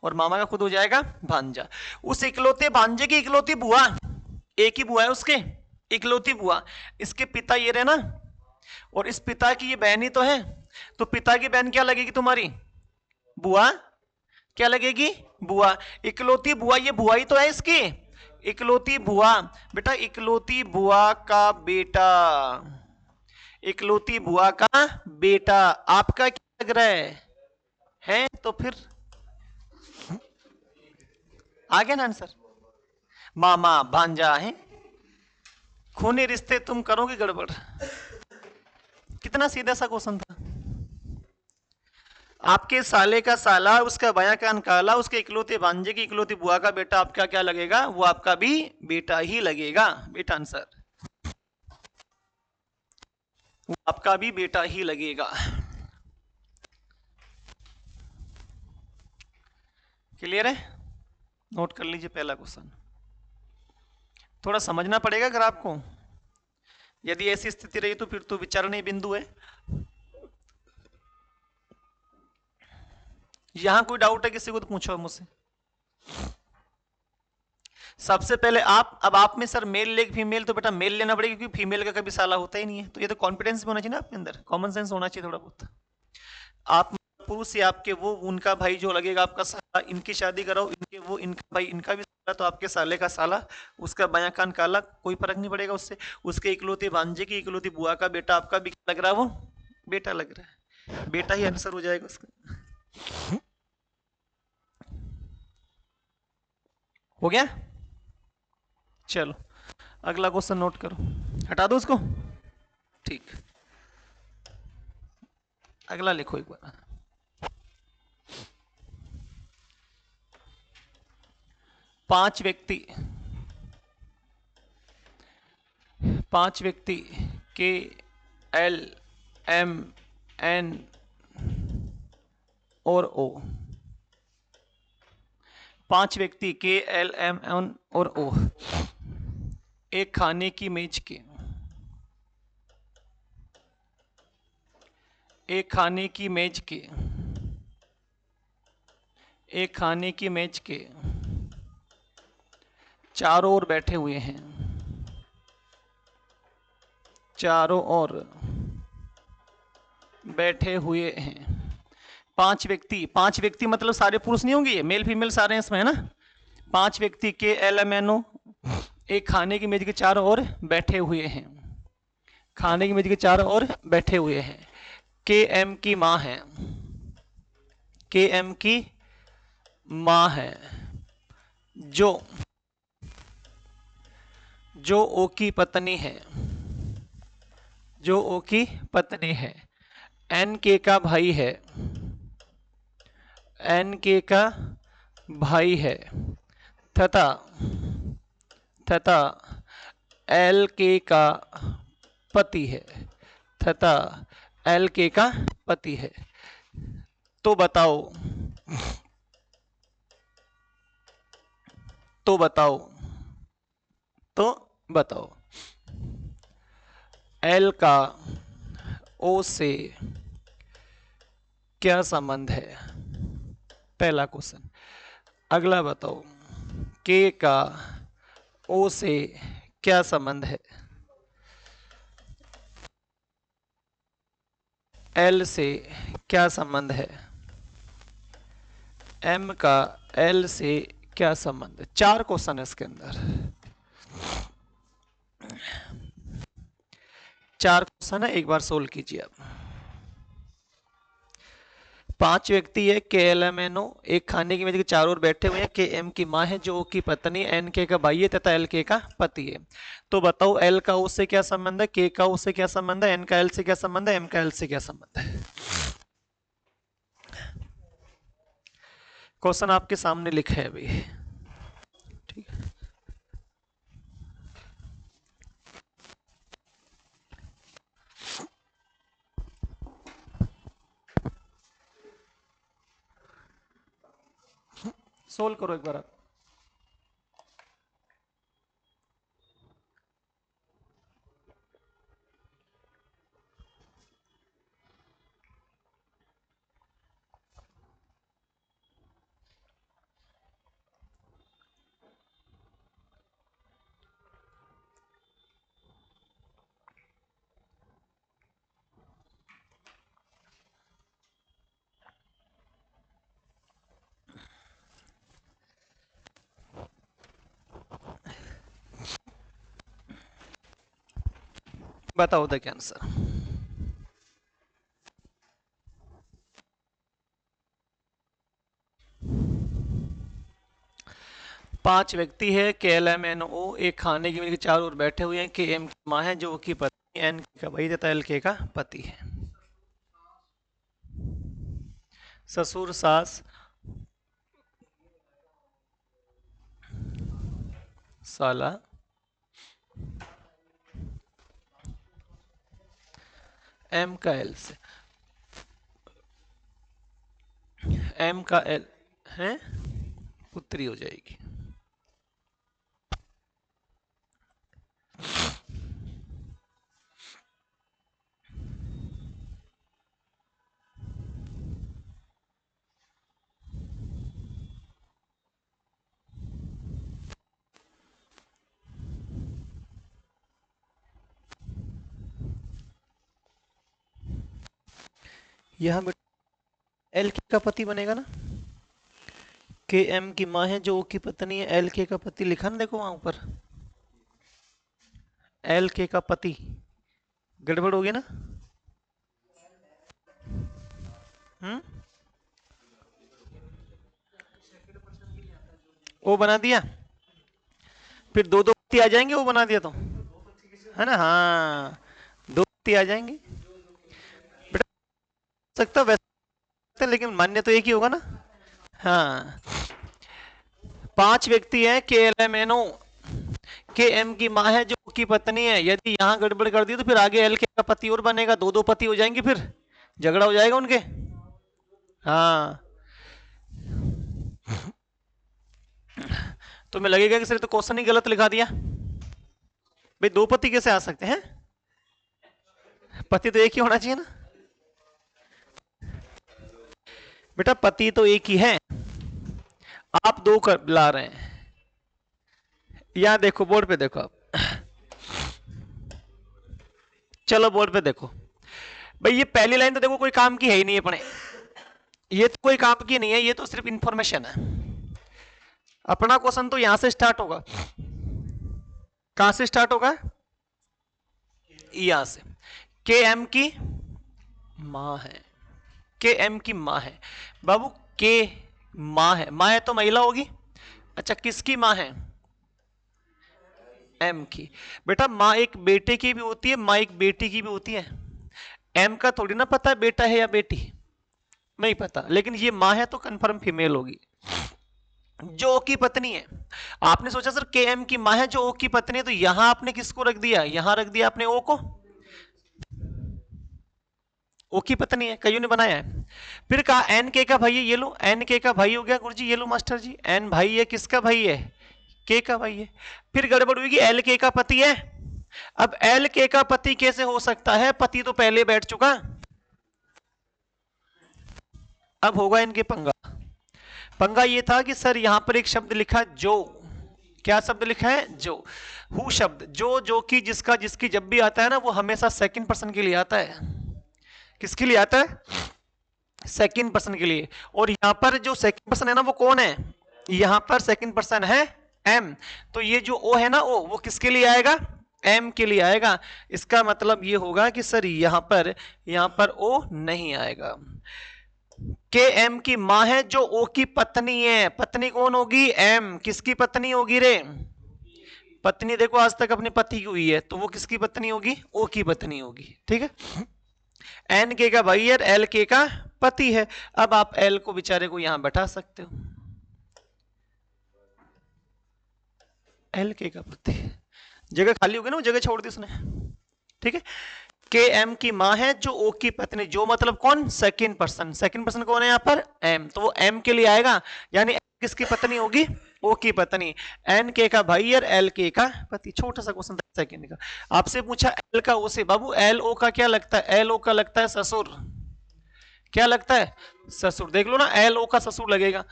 और मामा का खुद हो जाएगा भांजा। उस इकलौते भांजे की इकलौती बुआ, एक ही बुआ है उसके, इकलौती बुआ। इसके पिता ये रहे ना, और इस पिता की ये बहन ही तो है। तो पिता की बहन क्या लगेगी तुम्हारी? बुआ। क्या लगेगी? बुआ। इकलौती बुआ, ये बुआ ही तो है इसकी, इकलौती बुआ। बेटा इकलौती बुआ का बेटा, इकलौती बुआ का बेटा आपका क्या लग रहा है तो फिर आ गया ना आंसर। मामा भांजा है, खूनी रिश्ते तुम करोगे गड़बड़। कितना सीधा सा क्वेश्चन था। आपके साले का साला, उसका बायां कान काला, उसके इकलौते भांजे की इकलौती बुआ का बेटा आपका क्या लगेगा? वो आपका भी बेटा ही लगेगा। बेटा आंसर, वो आपका भी बेटा ही लगेगा। क्लियर है? नोट कर लीजिए पहला क्वेश्चन। थोड़ा समझना पड़ेगा अगर आपको, यदि ऐसी स्थिति रही तो फिर तो विचारणीय बिंदु है। यहां कोई डाउट है किसी को तो पूछो मुझसे। सबसे पहले आप, अब आप में सर मेल ले फीमेल, तो बेटा मेल लेना पड़ेगा क्योंकि फीमेल का कभी साला होता ही नहीं है। तो ये तो कॉन्फिडेंस भी होना चाहिए ना आपके अंदर, कॉमन सेंस होना चाहिए थोड़ा बहुत। आप पुरुष या आपके वो, उनका भाई जो लगेगा आपका साला, इनकी शादी कराओ, इनके वो, इनका भाई, इनका भी साला, तो आपके साले का साला, उसका बायां कान काला, कोई फर्क नहीं पड़ेगा उससे। उसके इकलौते भांजे की इकलौती बुआ का बेटा आपका भी लग रहा है, वो बेटा लग रहा है, बेटा ही आंसर हो जाएगा उसका। हो गया? चलो अगला क्वेश्चन नोट करो, हटा दो उसको। ठीक, अगला लिखो एक बार। पांच व्यक्ति, पांच व्यक्ति के, एल, एम, एन और ओ, 5 व्यक्ति के, एल, एम, एन और ओ एक खाने की मेज के, एक खाने की मेज के, एक खाने की मेज के चारों ओर बैठे हुए हैं, चारों ओर बैठे हुए हैं। 5 व्यक्ति, 5 व्यक्ति मतलब सारे पुरुष नहीं होंगे, ये मेल फीमेल सारे हैं इसमें, है ना। 5 व्यक्ति के, एल, एम, एन, ओ एक खाने की मेज के चारों ओर बैठे हुए हैं, खाने की मेज के चारों ओर बैठे हुए हैं। के एम की माँ है, के एम की माँ है, जो ओ की पत्नी है, जो ओ की पत्नी है। एन के का भाई है, एन के का भाई है, तथा एल के का पति है, तथा एल के का पति है। तो बताओ, तो बताओ, तो बताओ एल का ओ से क्या संबंध है, पहला क्वेश्चन। अगला बताओ के का ओ से क्या संबंध है, एल से क्या संबंध है, एम का एल से क्या संबंध है। 4 क्वेश्चन है इसके अंदर, 4 क्वेश्चन है, एक बार सोल्व कीजिए आप। 5 व्यक्ति है, के, एल, एम, एन, ओ एक खाने की मेज के चारों ओर बैठे हुए हैं। के एम की माँ है, जो ओ की पत्नी, एन के का भाई है तथा एल के का पति है। तो बताओ एल का ओ से क्या संबंध है, के का ओ से क्या संबंध है, एन का एल से क्या संबंध है, एम का एल से क्या संबंध है। क्वेश्चन आपके सामने लिखा है अभी, ठीक है। सोल्व करो एक बार आप। बताओ द क्या आंसर। 5 व्यक्ति है, के, एल, एम, एन, ओ एक खाने की मेज के चारों ओर बैठे हुए हैं। के एम की माँ है, जो की पत्नी, एन का भाई तथा एल के का पति है। ससुर, सास, साला, एम का एल से, एम का एल है, पुत्री हो जाएगी। यहाँ एल के का पति बनेगा ना, के एम की माँ है, जो ओ की पत्नी है, एल के का पति लिखा ना, देखो वहां ऊपर एल के का पति, गड़बड़ होगी ना। हम्म, वो बना दिया, फिर दो दो पति आ जाएंगे, वो बना दिया तो, है ना। हाँ, 2 पति आ जाएंगे बेटा, सकता वैसे, लेकिन मान्य तो एक ही होगा ना। हाँ, 5 व्यक्ति हैं, के, एल, एम, एन, ओ के एम की माँ है, जो की पत्नी है। यदि यहाँ गड़बड़ कर दी तो फिर आगे एल के का पति और बनेगा, 2 पति हो जाएंगे, फिर झगड़ा हो जाएगा उनके। हाँ, तो मैं लगेगा कि सर तो क्वेश्चन ही गलत लिखा दिया। भाई दो पति कैसे आ सकते हैं? पति तो एक ही होना चाहिए ना बेटा, पति तो एक ही है, आप दो कर ला रहे हैं। यहां देखो बोर्ड पे देखो आप, चलो बोर्ड पे देखो भाई, ये पहली लाइन तो देखो कोई काम की है ही नहीं है अपने, ये तो कोई काम की नहीं है, ये तो सिर्फ इंफॉर्मेशन है। अपना क्वेश्चन तो यहां से स्टार्ट होगा, कहां से स्टार्ट होगा? यहां से, के एम की मां है, के एम की मां है बाबू, के मां है, मां है तो महिला होगी। अच्छा किसकी मां है? एम की। बेटा मां एक बेटे की भी होती है, मां एक बेटी की भी होती है। एम का थोड़ी ना पता है बेटा है या बेटी, नहीं पता, लेकिन ये मां है तो कंफर्म फीमेल होगी, जो ओ की पत्नी है। आपने सोचा सर के एम की मां है जो ओ की पत्नी है, तो यहां आपने किसको रख दिया? यहां रख दिया आपने ओ को, ओ की पत्नी है, कईयों ने बनाया है। फिर कहा एन के का भाई है, ये लो एन के का भाई हो गया गुरुजी, ये लो मास्टर जी, एन भाई है, किसका भाई है? के का भाई है। फिर गड़बड़ हुई कि एल के का पति है। अब एल के का पति कैसे हो सकता है? पति तो पहले बैठ चुका। अब होगा इनके पंगा। पंगा ये था कि सर यहां पर एक शब्द लिखा जो, क्या शब्द लिखा है? जो। हु शब्द, जो की, जिसका, जिसकी जब भी आता है ना वो हमेशा सेकंड पर्सन के लिए आता है। किसके लिए आता है? सेकंड पर्सन के लिए। और यहां पर जो सेकंड पर्सन है ना वो कौन है? यहां पर सेकंड पर्सन है एम, तो ये जो ओ है ना ओ, वो किसके लिए आएगा? एम के लिए आएगा। इसका मतलब ये होगा कि सर यहां पर ओ नहीं आएगा। के एम की मां है जो ओ की पत्नी है, पत्नी कौन होगी? एम। किसकी पत्नी होगी रे? पत्नी देखो आज तक अपने पति की हुई है, तो वो किसकी पत्नी होगी? ओ की पत्नी होगी, ठीक है। एन के का भाई है, एल के का पति है। अब आप एल को बेचारे को यहां बैठा सकते हो, एल के का पति, जगह खाली होगी ना, वो जगह छोड़ दी उसने, ठीक है। के एम की मां है जो ओ की पत्नी, जो मतलब कौन? Second person. सेकंड पर्सन कौन है यहां पर? एम, तो वो एम के लिए आएगा, यानी किसकी पत्नी होगी? ओ की पत्नी। एन के का भाई और एल के का पति। छोटा सा क्वेश्चन था सेकंड का। आपसे पूछा एल का ओ से, बाबू एल ओ का क्या लगता है? एल ओ का लगता है ससुर। क्या लगता है? ससुर। देख लो ना, एल ओ का ससुर लगेगा,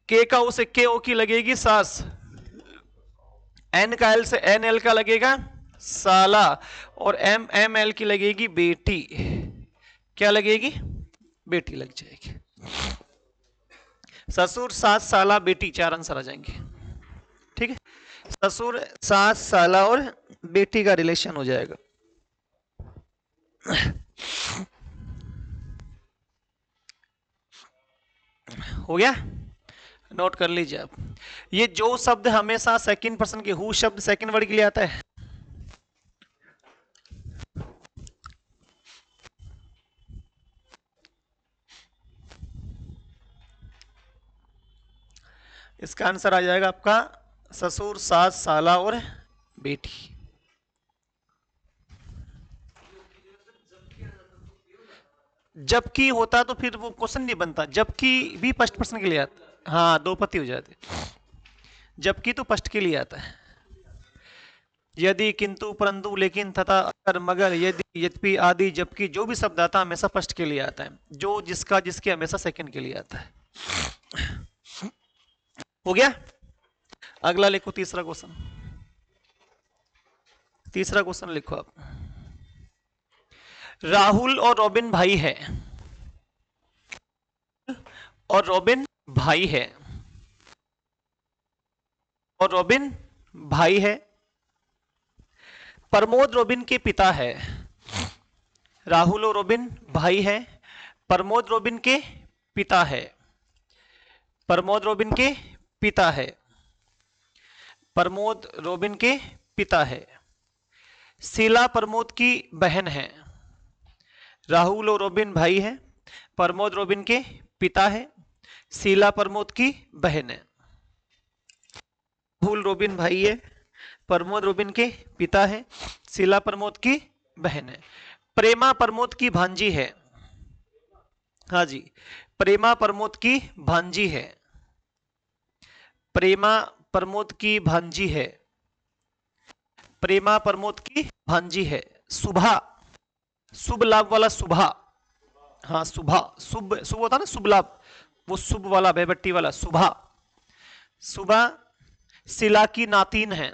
के का ओ से के ओ की लगेगी सास, एन का एल से एन एल का लगेगा साला, और एम एम एल की लगेगी बेटी। क्या लगेगी? बेटी लग जाएगी। ससुर सास साला बेटी, चार आंसर आ जाएंगे, ठीक है। ससुर सास साला और बेटी का रिलेशन हो जाएगा। हो गया? नोट कर लीजिए आप। ये जो शब्द हमेशा सेकंड पर्सन के, हु शब्द सेकंड वर्ड के लिए आता है। इसका आंसर आ जाएगा आपका ससुर सास साला और बेटी। जबकि होता तो फिर वो क्वेश्चन नहीं बनता, जबकि भी फर्स्ट पर्सन के लिए आता। हाँ दो पति हो जाते, जबकि तो फर्स्ट के लिए आता है। यदि किंतु परंतु लेकिन तथा अगर मगर यदि यद्यपि आदि जबकि, जो भी शब्द आता है हमेशा फर्स्ट के लिए आता है, जो जिसका जिसके हमेशा सेकंड के लिए आता है। हो गया? अगला लिखो तीसरा क्वेश्चन। तीसरा क्वेश्चन लिखो आप। राहुल और रॉबिन भाई है, और रॉबिन भाई है, और रॉबिन भाई है। प्रमोद रॉबिन के पिता है। राहुल और रॉबिन भाई है, प्रमोद रॉबिन के पिता है। प्रमोद रॉबिन के पिता है, प्रमोद रॉबिन के पिता है। शीला प्रमोद की बहन है। राहुल और रॉबिन भाई है, प्रमोद रॉबिन के पिता है, शीला प्रमोद की बहन है। राहुल रॉबिन भाई है, प्रमोद रॉबिन के पिता है, शीला प्रमोद की बहन है। प्रेमा प्रमोद की भांजी है। हाँ जी, प्रेमा प्रमोद की भांजी है। प्रेमा प्रमोद की भांजी है, प्रेमा प्रमोद की भांजी है। सुभा, शुभ लाभ वाला सुभा, हाँ सुभा, शुभ शुभ होता ना शुभ लाभ, वो शुभ वाला बेबट्टी वाला सुभा। सुभा शिला की नातिन है,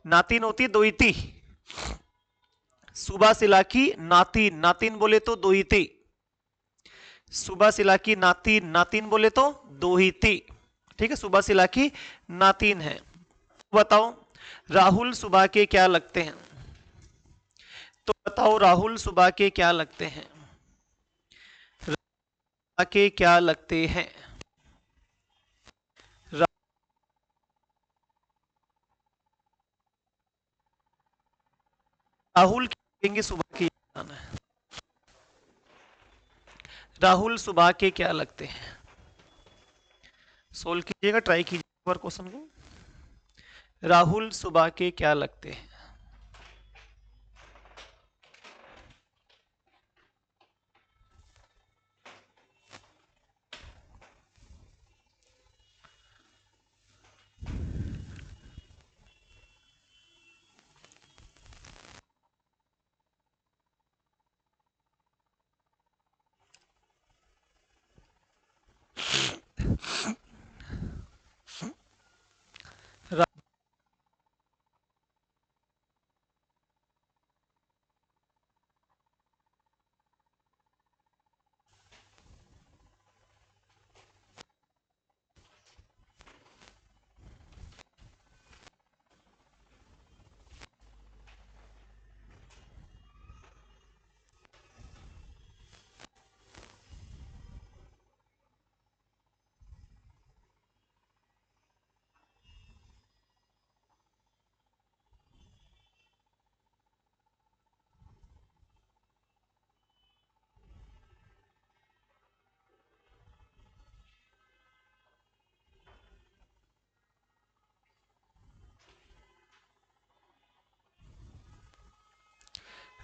नातिन होती दोईती, सुभा शिला की नातिन, नातिन बोले तो दोईती, सुभा शिला की नातिन, नातिन बोले तो दोहिती, ठीक है, सुभा शिला की नातिन है। बताओ राहुल सुबह के क्या लगते हैं, तो बताओ राहुल सुबह के क्या लगते हैं, सुबह के क्या लगते हैं, राहुल कहेंगे सुबह के, राहुल सुबह के क्या लगते हैं, सोल्व कीजिएगा, ट्राई कीजिएगा क्वेश्चन को। राहुल सुबह के क्या लगते हैं,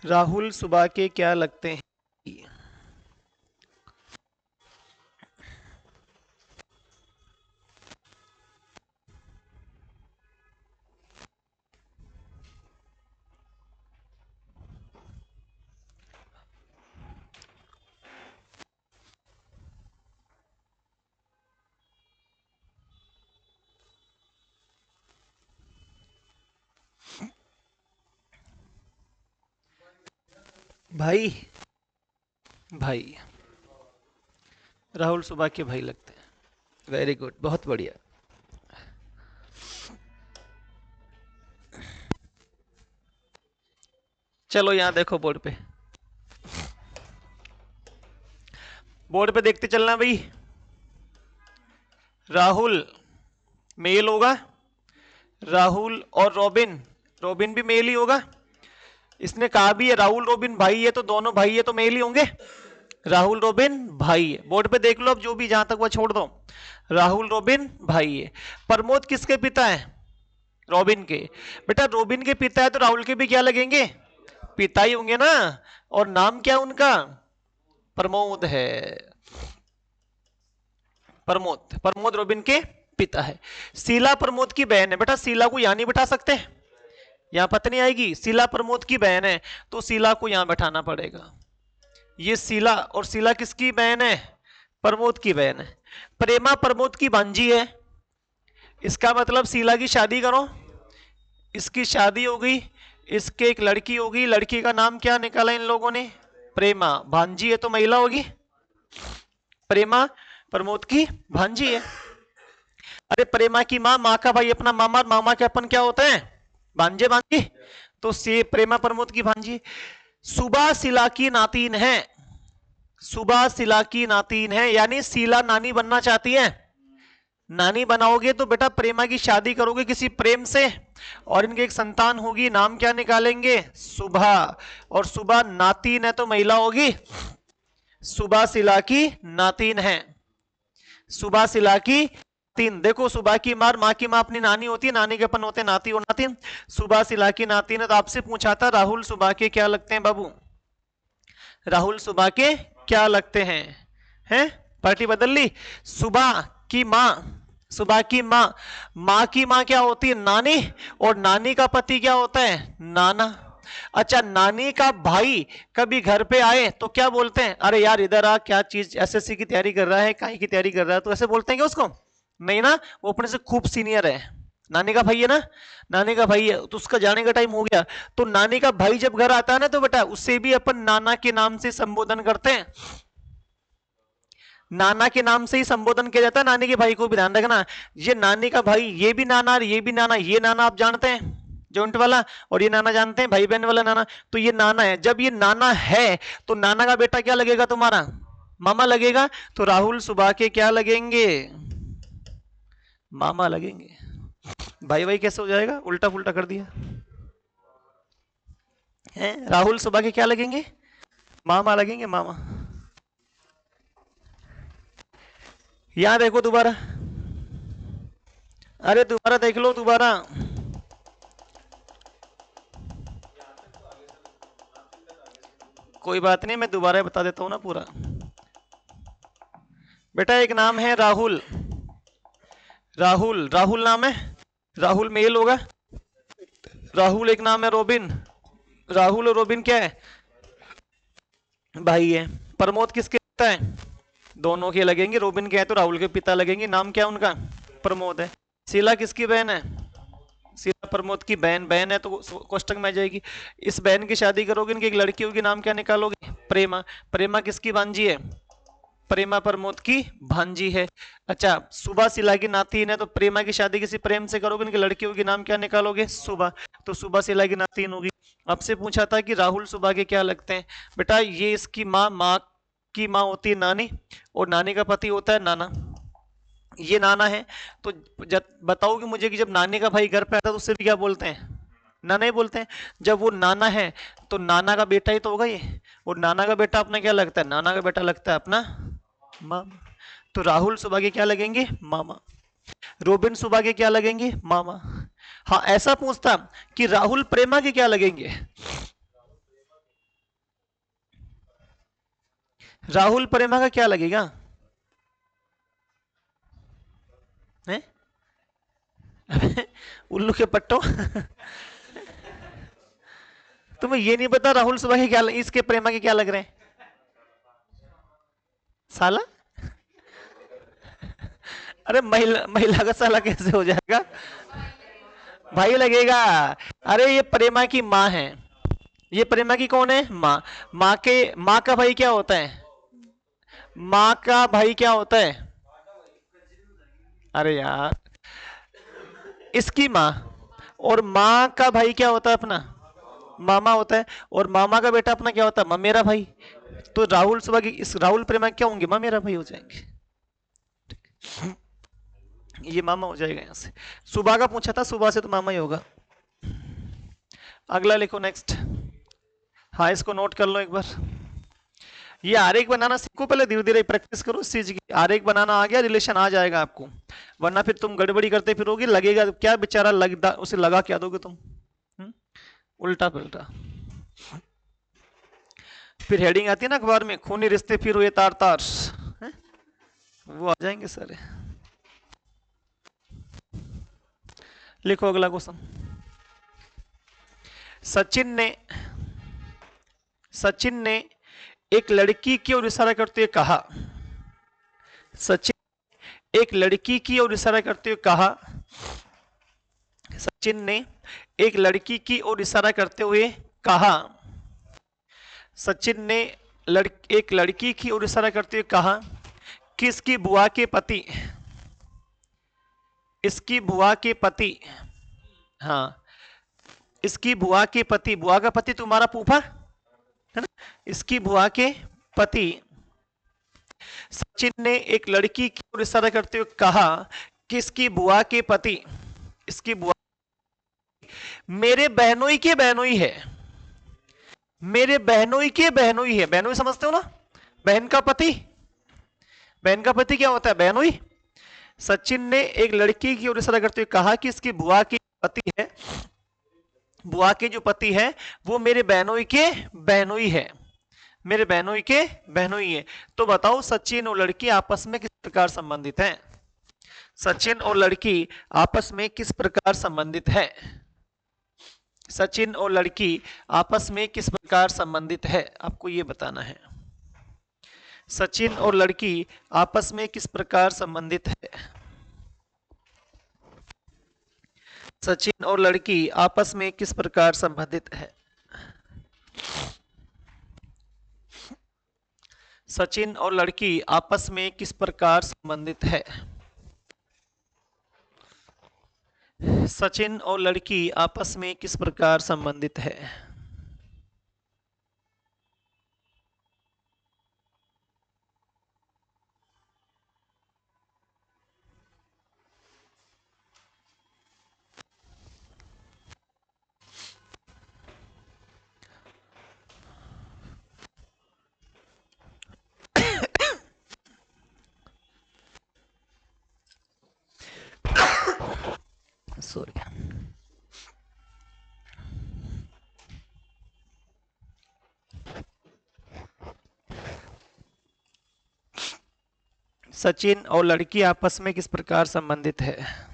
राहुल सुबह के क्या लगते हैं, भाई, भाई राहुल सुबह के भाई लगते हैं, वेरी गुड, बहुत बढ़िया। चलो यहां देखो बोर्ड पे, बोर्ड पे देखते चलना भाई। राहुल मेल होगा, राहुल और रॉबिन, रॉबिन भी मेल ही होगा, इसने कहा भी है राहुल रॉबिन भाई है, तो दोनों भाई है तो मेल ही होंगे, राहुल रॉबिन भाई है। बोर्ड पे देख लो अब, जो भी जहां तक वह छोड़ दो, राहुल रॉबिन भाई है। प्रमोद किसके पिता है, रॉबिन के, बेटा रॉबिन के पिता है तो राहुल के भी क्या लगेंगे, पिता ही होंगे ना, और नाम क्या उनका, प्रमोद है, प्रमोद, प्रमोद रॉबिन के पिता है। शीला प्रमोद की बहन है, बेटा शीला को यहां नहीं बिठा सकते, यहां पत्नी आएगी, शीला प्रमोद की बहन है तो शीला को यहां बैठाना पड़ेगा। ये शीला, और शीला किसकी बहन है, प्रमोद की बहन है। प्रेमा प्रमोद की भांजी है, इसका मतलब शीला की शादी करो, इसकी शादी हो गई, इसके एक लड़की होगी, लड़की का नाम क्या निकाला इन लोगों ने, प्रेमा, भांजी है तो महिला होगी, प्रेमा प्रमोद की भांजी है। अरे प्रेमा की माँ, माँ का भाई अपना मामा, मामा के अपन क्या होते हैं, भांजे भांजी, तो से प्रेमा प्रमोद की भांजी। सुबह शीला की नातिन है, सुबह शीला की नातिन है, यानी शीला नानी बनना चाहती है, नानी बनाओगे तो बेटा प्रेमा की शादी करोगे किसी प्रेम से, और इनके एक संतान होगी, नाम क्या निकालेंगे, सुबह, और सुबह नातिन है तो महिला होगी, सुबह शीला की नातिन है, सुबह शीला की तीन। देखो सुबह की माँ की माँ अपनी नानी होती है, नानी के अपन होते नाती और नातिन, सुबह शीला की नातिन है। तो आपसे पूछा था राहुल सुबह के क्या लगते हैं बाबू, राहुल सुबह के क्या लगते हैं, हैं पार्टी बदल ली। सुबह की माँ सुबह की माँ, माँ की माँ क्या होती है? नानी, और नानी का पति क्या होता है? नाना। अच्छा, नानी का भाई कभी घर पे आए तो क्या बोलते हैं? अरे यार इधर आ, क्या चीज एसएससी की तैयारी कर रहा है, काहे की तैयारी कर रहा है, तो ऐसे बोलते हैं क्या उसको? नहीं ना, वो अपने से खूब सीनियर है, नानी का भाई है ना, नानी का भाई है, तो उसका जाने का टाइम हो गया। तो नानी का भाई जब घर आता है ना, तो बेटा उससे भी अपन नाना के नाम से संबोधन करते हैं, नाना के नाम से ही संबोधन किया जाता है नानी के भाई को भी, ध्यान रखना। ये नानी का भाई, ये भी नाना और ये भी नाना, ये नाना आप जानते हैं जॉइंट वाला, और ये नाना जानते हैं भाई बहन वाला नाना, तो ये नाना है। जब ये नाना है तो नाना का बेटा क्या लगेगा तुम्हारा? मामा लगेगा। तो राहुल सुबह के क्या लगेंगे? मामा लगेंगे। भाई भाई कैसे हो जाएगा? उल्टा पुल्टा कर दिया है। राहुल सुबह के क्या लगेंगे? मामा लगेंगे, मामा। यहां देखो दोबारा, अरे दोबारा देख लो दोबारा। कोई बात नहीं, मैं दोबारा बता देता हूं ना पूरा। बेटा एक नाम है राहुल, राहुल, राहुल नाम है, राहुल मेल होगा। राहुल एक नाम है रोबिन, राहुल और रोबिन क्या है? भाई है। प्रमोद किसके पिता है? दोनों के लगेंगे। रोबिन क्या है तो राहुल के पिता लगेंगे। नाम क्या उनका? प्रमोद है। शीला किसकी बहन है? शीला प्रमोद की बहन, बहन है तो कोष्टक में आ जाएगी। इस बहन की शादी करोगे, इनकी एक लड़की होगी, नाम क्या निकालोगे? प्रेमा। प्रेमा किसकी भांजी है? प्रेमा प्रमोद की भांजी है। अच्छा, सुबह शीला की नातिन है, तो प्रेमा की शादी किसी प्रेम से करोगे, इनकी लड़की होगी, नाम क्या निकालोगे? सुबह। तो सुबह शीला की नातिन होगी। आपसे पूछा था कि राहुल सुबह के क्या लगते हैं, बेटा ये इसकी माँ, माँ की माँ होती है नानी, और नानी का पति होता है नाना, ये नाना है। तो जब बताओ कि मुझे कि जब नानी का भाई घर पे आता है तो उससे भी क्या बोलते हैं? नाना ही बोलते हैं। जब वो नाना है तो नाना का बेटा ही तो होगा ये, और नाना का बेटा अपना क्या लगता है? नाना का बेटा लगता है अपना मामा। तो राहुल सुबह के क्या लगेंगे? मामा। रोबिन सुबह के क्या लगेंगे? मामा। हाँ, ऐसा पूछता कि राहुल प्रेमा के क्या लगेंगे? राहुल प्रेमा का क्या लगेगा? है? उल्लू के पट्टो। तुम्हें ये नहीं पता राहुल सुबह के क्या इसके प्रेमा के क्या लग रहे हैं? साला। अरे महिला, महिला का साला कैसे हो जाएगा? भाई लगेगा। अरे ये प्रेमा की माँ है, ये प्रेमा की कौन है? माँ। माँ के, माँ का भाई क्या होता है? माँ का भाई क्या होता है? अरे यार, इसकी माँ। और माँ का भाई क्या होता है अपना? मामा होता है। और मामा का बेटा अपना क्या होता है? ममेरा भाई। तो राहुल सुबह की इस राहुल प्रेमा क्या होंगे? ममेरा भाई हो जाएंगे। ये मामा हो जाएगा यहां से। सुबह का पूछा था, सुबह से तो मामा ही होगा। अगला लिखो नेक्स्ट। हाँ, इसको नोट कर लो एक बार। ये आरेख बनाना सीखो पहले, धीरे धीरे प्रैक्टिस करो इस चीज की। आरेख बनाना आ गया, रिलेशन आ जाएगा आपको, वरना फिर तुम गड़बड़ी करते फिरोगे, लगेगा क्या बेचारा, लगता उसे लगा क्या दोगे तुम? उल्टा पुल्टा। फिर हेडिंग आती है ना अखबार में, खूनी रिश्ते फिर हुए तार तार, वो आ जाएंगे सारे। लिखो अगला क्वेश्चन। सचिन ने एक लड़की की ओर इशारा करते हुए कहा, सचिन एक लड़की की ओर इशारा करते हुए कहा, सचिन ने एक लड़की की ओर इशारा करते हुए कहा, सचिन ने एक लड़की की ओर इशारा करते हुए कहा कि इसकी बुआ के पति, इसकी बुआ के पति, हाँ इसकी बुआ के पति, बुआ का पति तुम्हारा फूफा है ना, इसकी बुआ के पति सचिन ने एक लड़की की ओर इशारा करते हुए कहा कि इसकी बुआ के पति, इसकी बुआ मेरे बहनोई के बहनोई है, मेरे बहनोई के बहनोई है। बहनोई समझते हो ना, बहन का पति, बहन का पति क्या होता है? बहनोई। सचिन ने एक लड़की की ओर इशारा करते हुए कहा कि इसकी बुआ की पति है, बुआ के जो पति है वो मेरे बहनोई के बहनोई है, मेरे बहनोई के बहनोई है। तो बताओ सचिन और लड़की आपस में किस प्रकार संबंधित हैं? सचिन और लड़की आपस में किस प्रकार संबंधित है? सचिन और लड़की आपस में किस प्रकार संबंधित है, आपको ये बताना है। सचिन और लड़की आपस में किस प्रकार संबंधित है? सचिन और लड़की आपस में किस प्रकार संबंधित है? सचिन और लड़की आपस में किस प्रकार संबंधित है? सचिन और लड़की आपस में किस प्रकार संबंधित है? सॉरी। सचिन और लड़की आपस में किस प्रकार संबंधित है?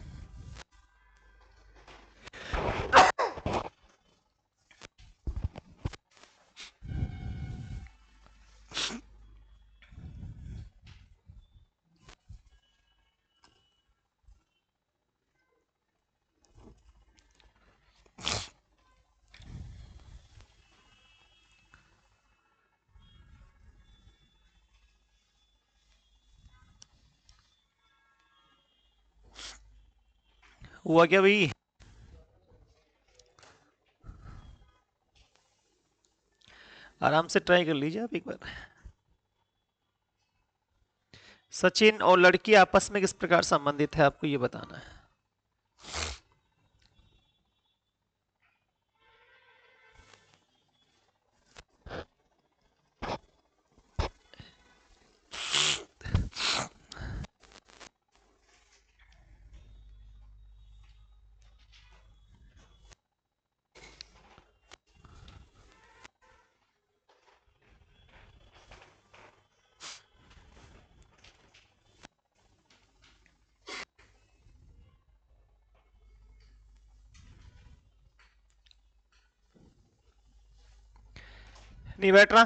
हुआ क्या भाई? आराम से ट्राई कर लीजिए आप एक बार। सचिन और लड़की आपस में किस प्रकार संबंधित है, आपको ये बताना है। नहीं बैठ रहा?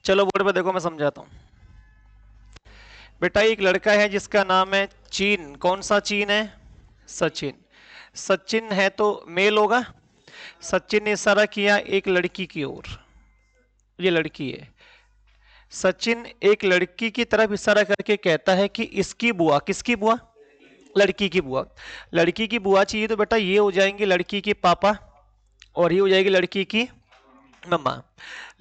चलो बोर्ड पे देखो, मैं समझाता हूं। बेटा एक लड़का है जिसका नाम है चीन। कौन सा चीन है? सचिन। सचिन है तो मेल होगा। सचिन ने इशारा किया एक लड़की की ओर, ये लड़की है। सचिन एक लड़की की तरफ इशारा करके कहता है कि इसकी बुआ, किसकी बुआ? लड़की की बुआ। लड़की की बुआ चाहिए तो बेटा ये हो जाएंगे लड़की के पापा, और ये हो जाएगी लड़की की मम्मा।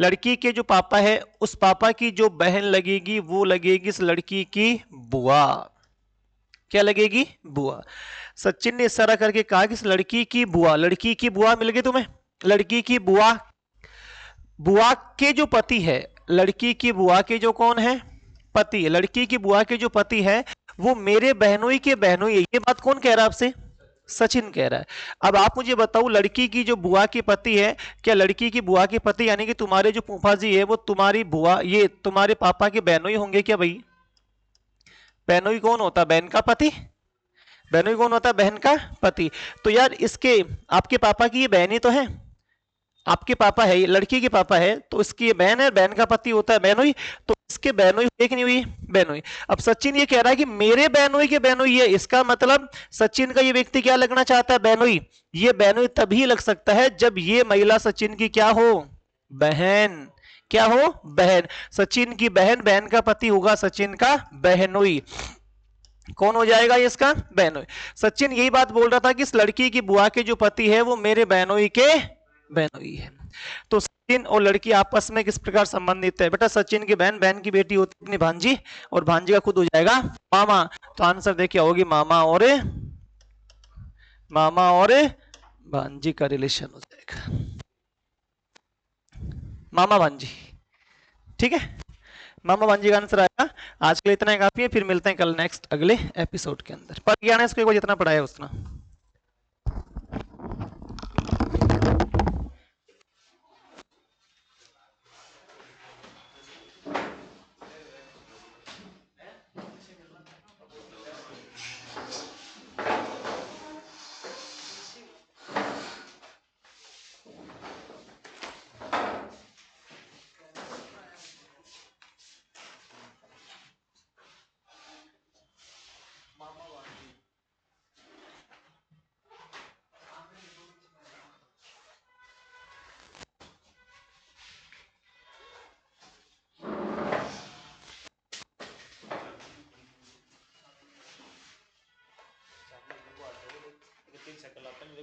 लड़की के जो पापा है उस पापा की जो बहन लगेगी वो लगेगी इस लड़की की बुआ। क्या लगेगी? बुआ। सचिन ने इशारा करके कहा कि इस लड़की की बुआ, लड़की की बुआ मिल गई तुम्हें। लड़की की बुआ, बुआ के जो पति है, लड़की की बुआ के जो कौन है? पति है। लड़की की बुआ के जो पति है वो मेरे बहनोई के बहनोई है। ये बात कौन कह रहा है आपसे? सचिन कह रहा है। अब आप मुझे बताओ, लड़की की जो बुआ के पति है, क्या लड़की की बुआ के पति यानी कि तुम्हारे जो फूफा जी है वो तुम्हारी बुआ, ये तुम्हारे पापा के बहनोई होंगे क्या भाई? बहनोई कौन होता है? बहन का पति। बहनोई कौन होता है? बहन का पति। तो यार इसके, आपके पापा की ये बहन ही तो है। आपके पापा है, ये लड़की के पापा है, तो इसकी ये बहन है, बहन का पति होता है बहनोई। तो इसके बहनोई हुई कि नहीं हुई? बहनोई। अब सचिन ये कह रहा है कि मेरे बहनोई के बहनोई है, इसका मतलब सचिन का ये व्यक्ति क्या लगना चाहता है? बहनोई। ये बहनोई तभी लग सकता है जब ये महिला सचिन की क्या हो? बहन। क्या हो? बहन। सचिन की बहन, बहन का पति होगा सचिन का बहनोई। कौन हो जाएगा ये? इसका बहनोई। सचिन यही बात बोल रहा था कि इस लड़की की बुआ के जो पति है वो मेरे बहनोई के बहनोई है। तो सचिन और लड़की आपस में किस प्रकार संबंधित है? बेटा सचिन की बहन, बहन की बेटी होती है अपनी भांजी, और भांजी का खुद हो जाएगा मामा। तो आंसर देखिए होगी मामा और भांजी का रिलेशन हो जाएगा, मामा भांजी। ठीक है, मामा भांजी का आंसर आएगा। आज के लिए इतना ही काफी है, फिर मिलते हैं कल नेक्स्ट अगले एपिसोड के अंदर। पर ज्ञान है इसको एक बार जितना पढ़ाया उतना।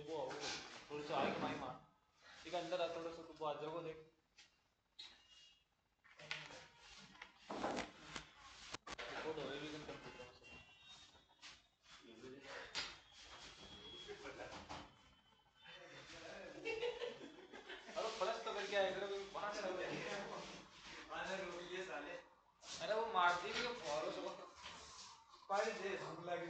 वो थोड़ी सी आगे माई मार ठीक है, अंदर आ थोड़ा सा, तू बाजर को देख, वो दो भी कर देता हूँ। अरे प्लस तो करके आया करो, वहां से अरे वो मारती भी फॉलो सब पानी दे हम लगे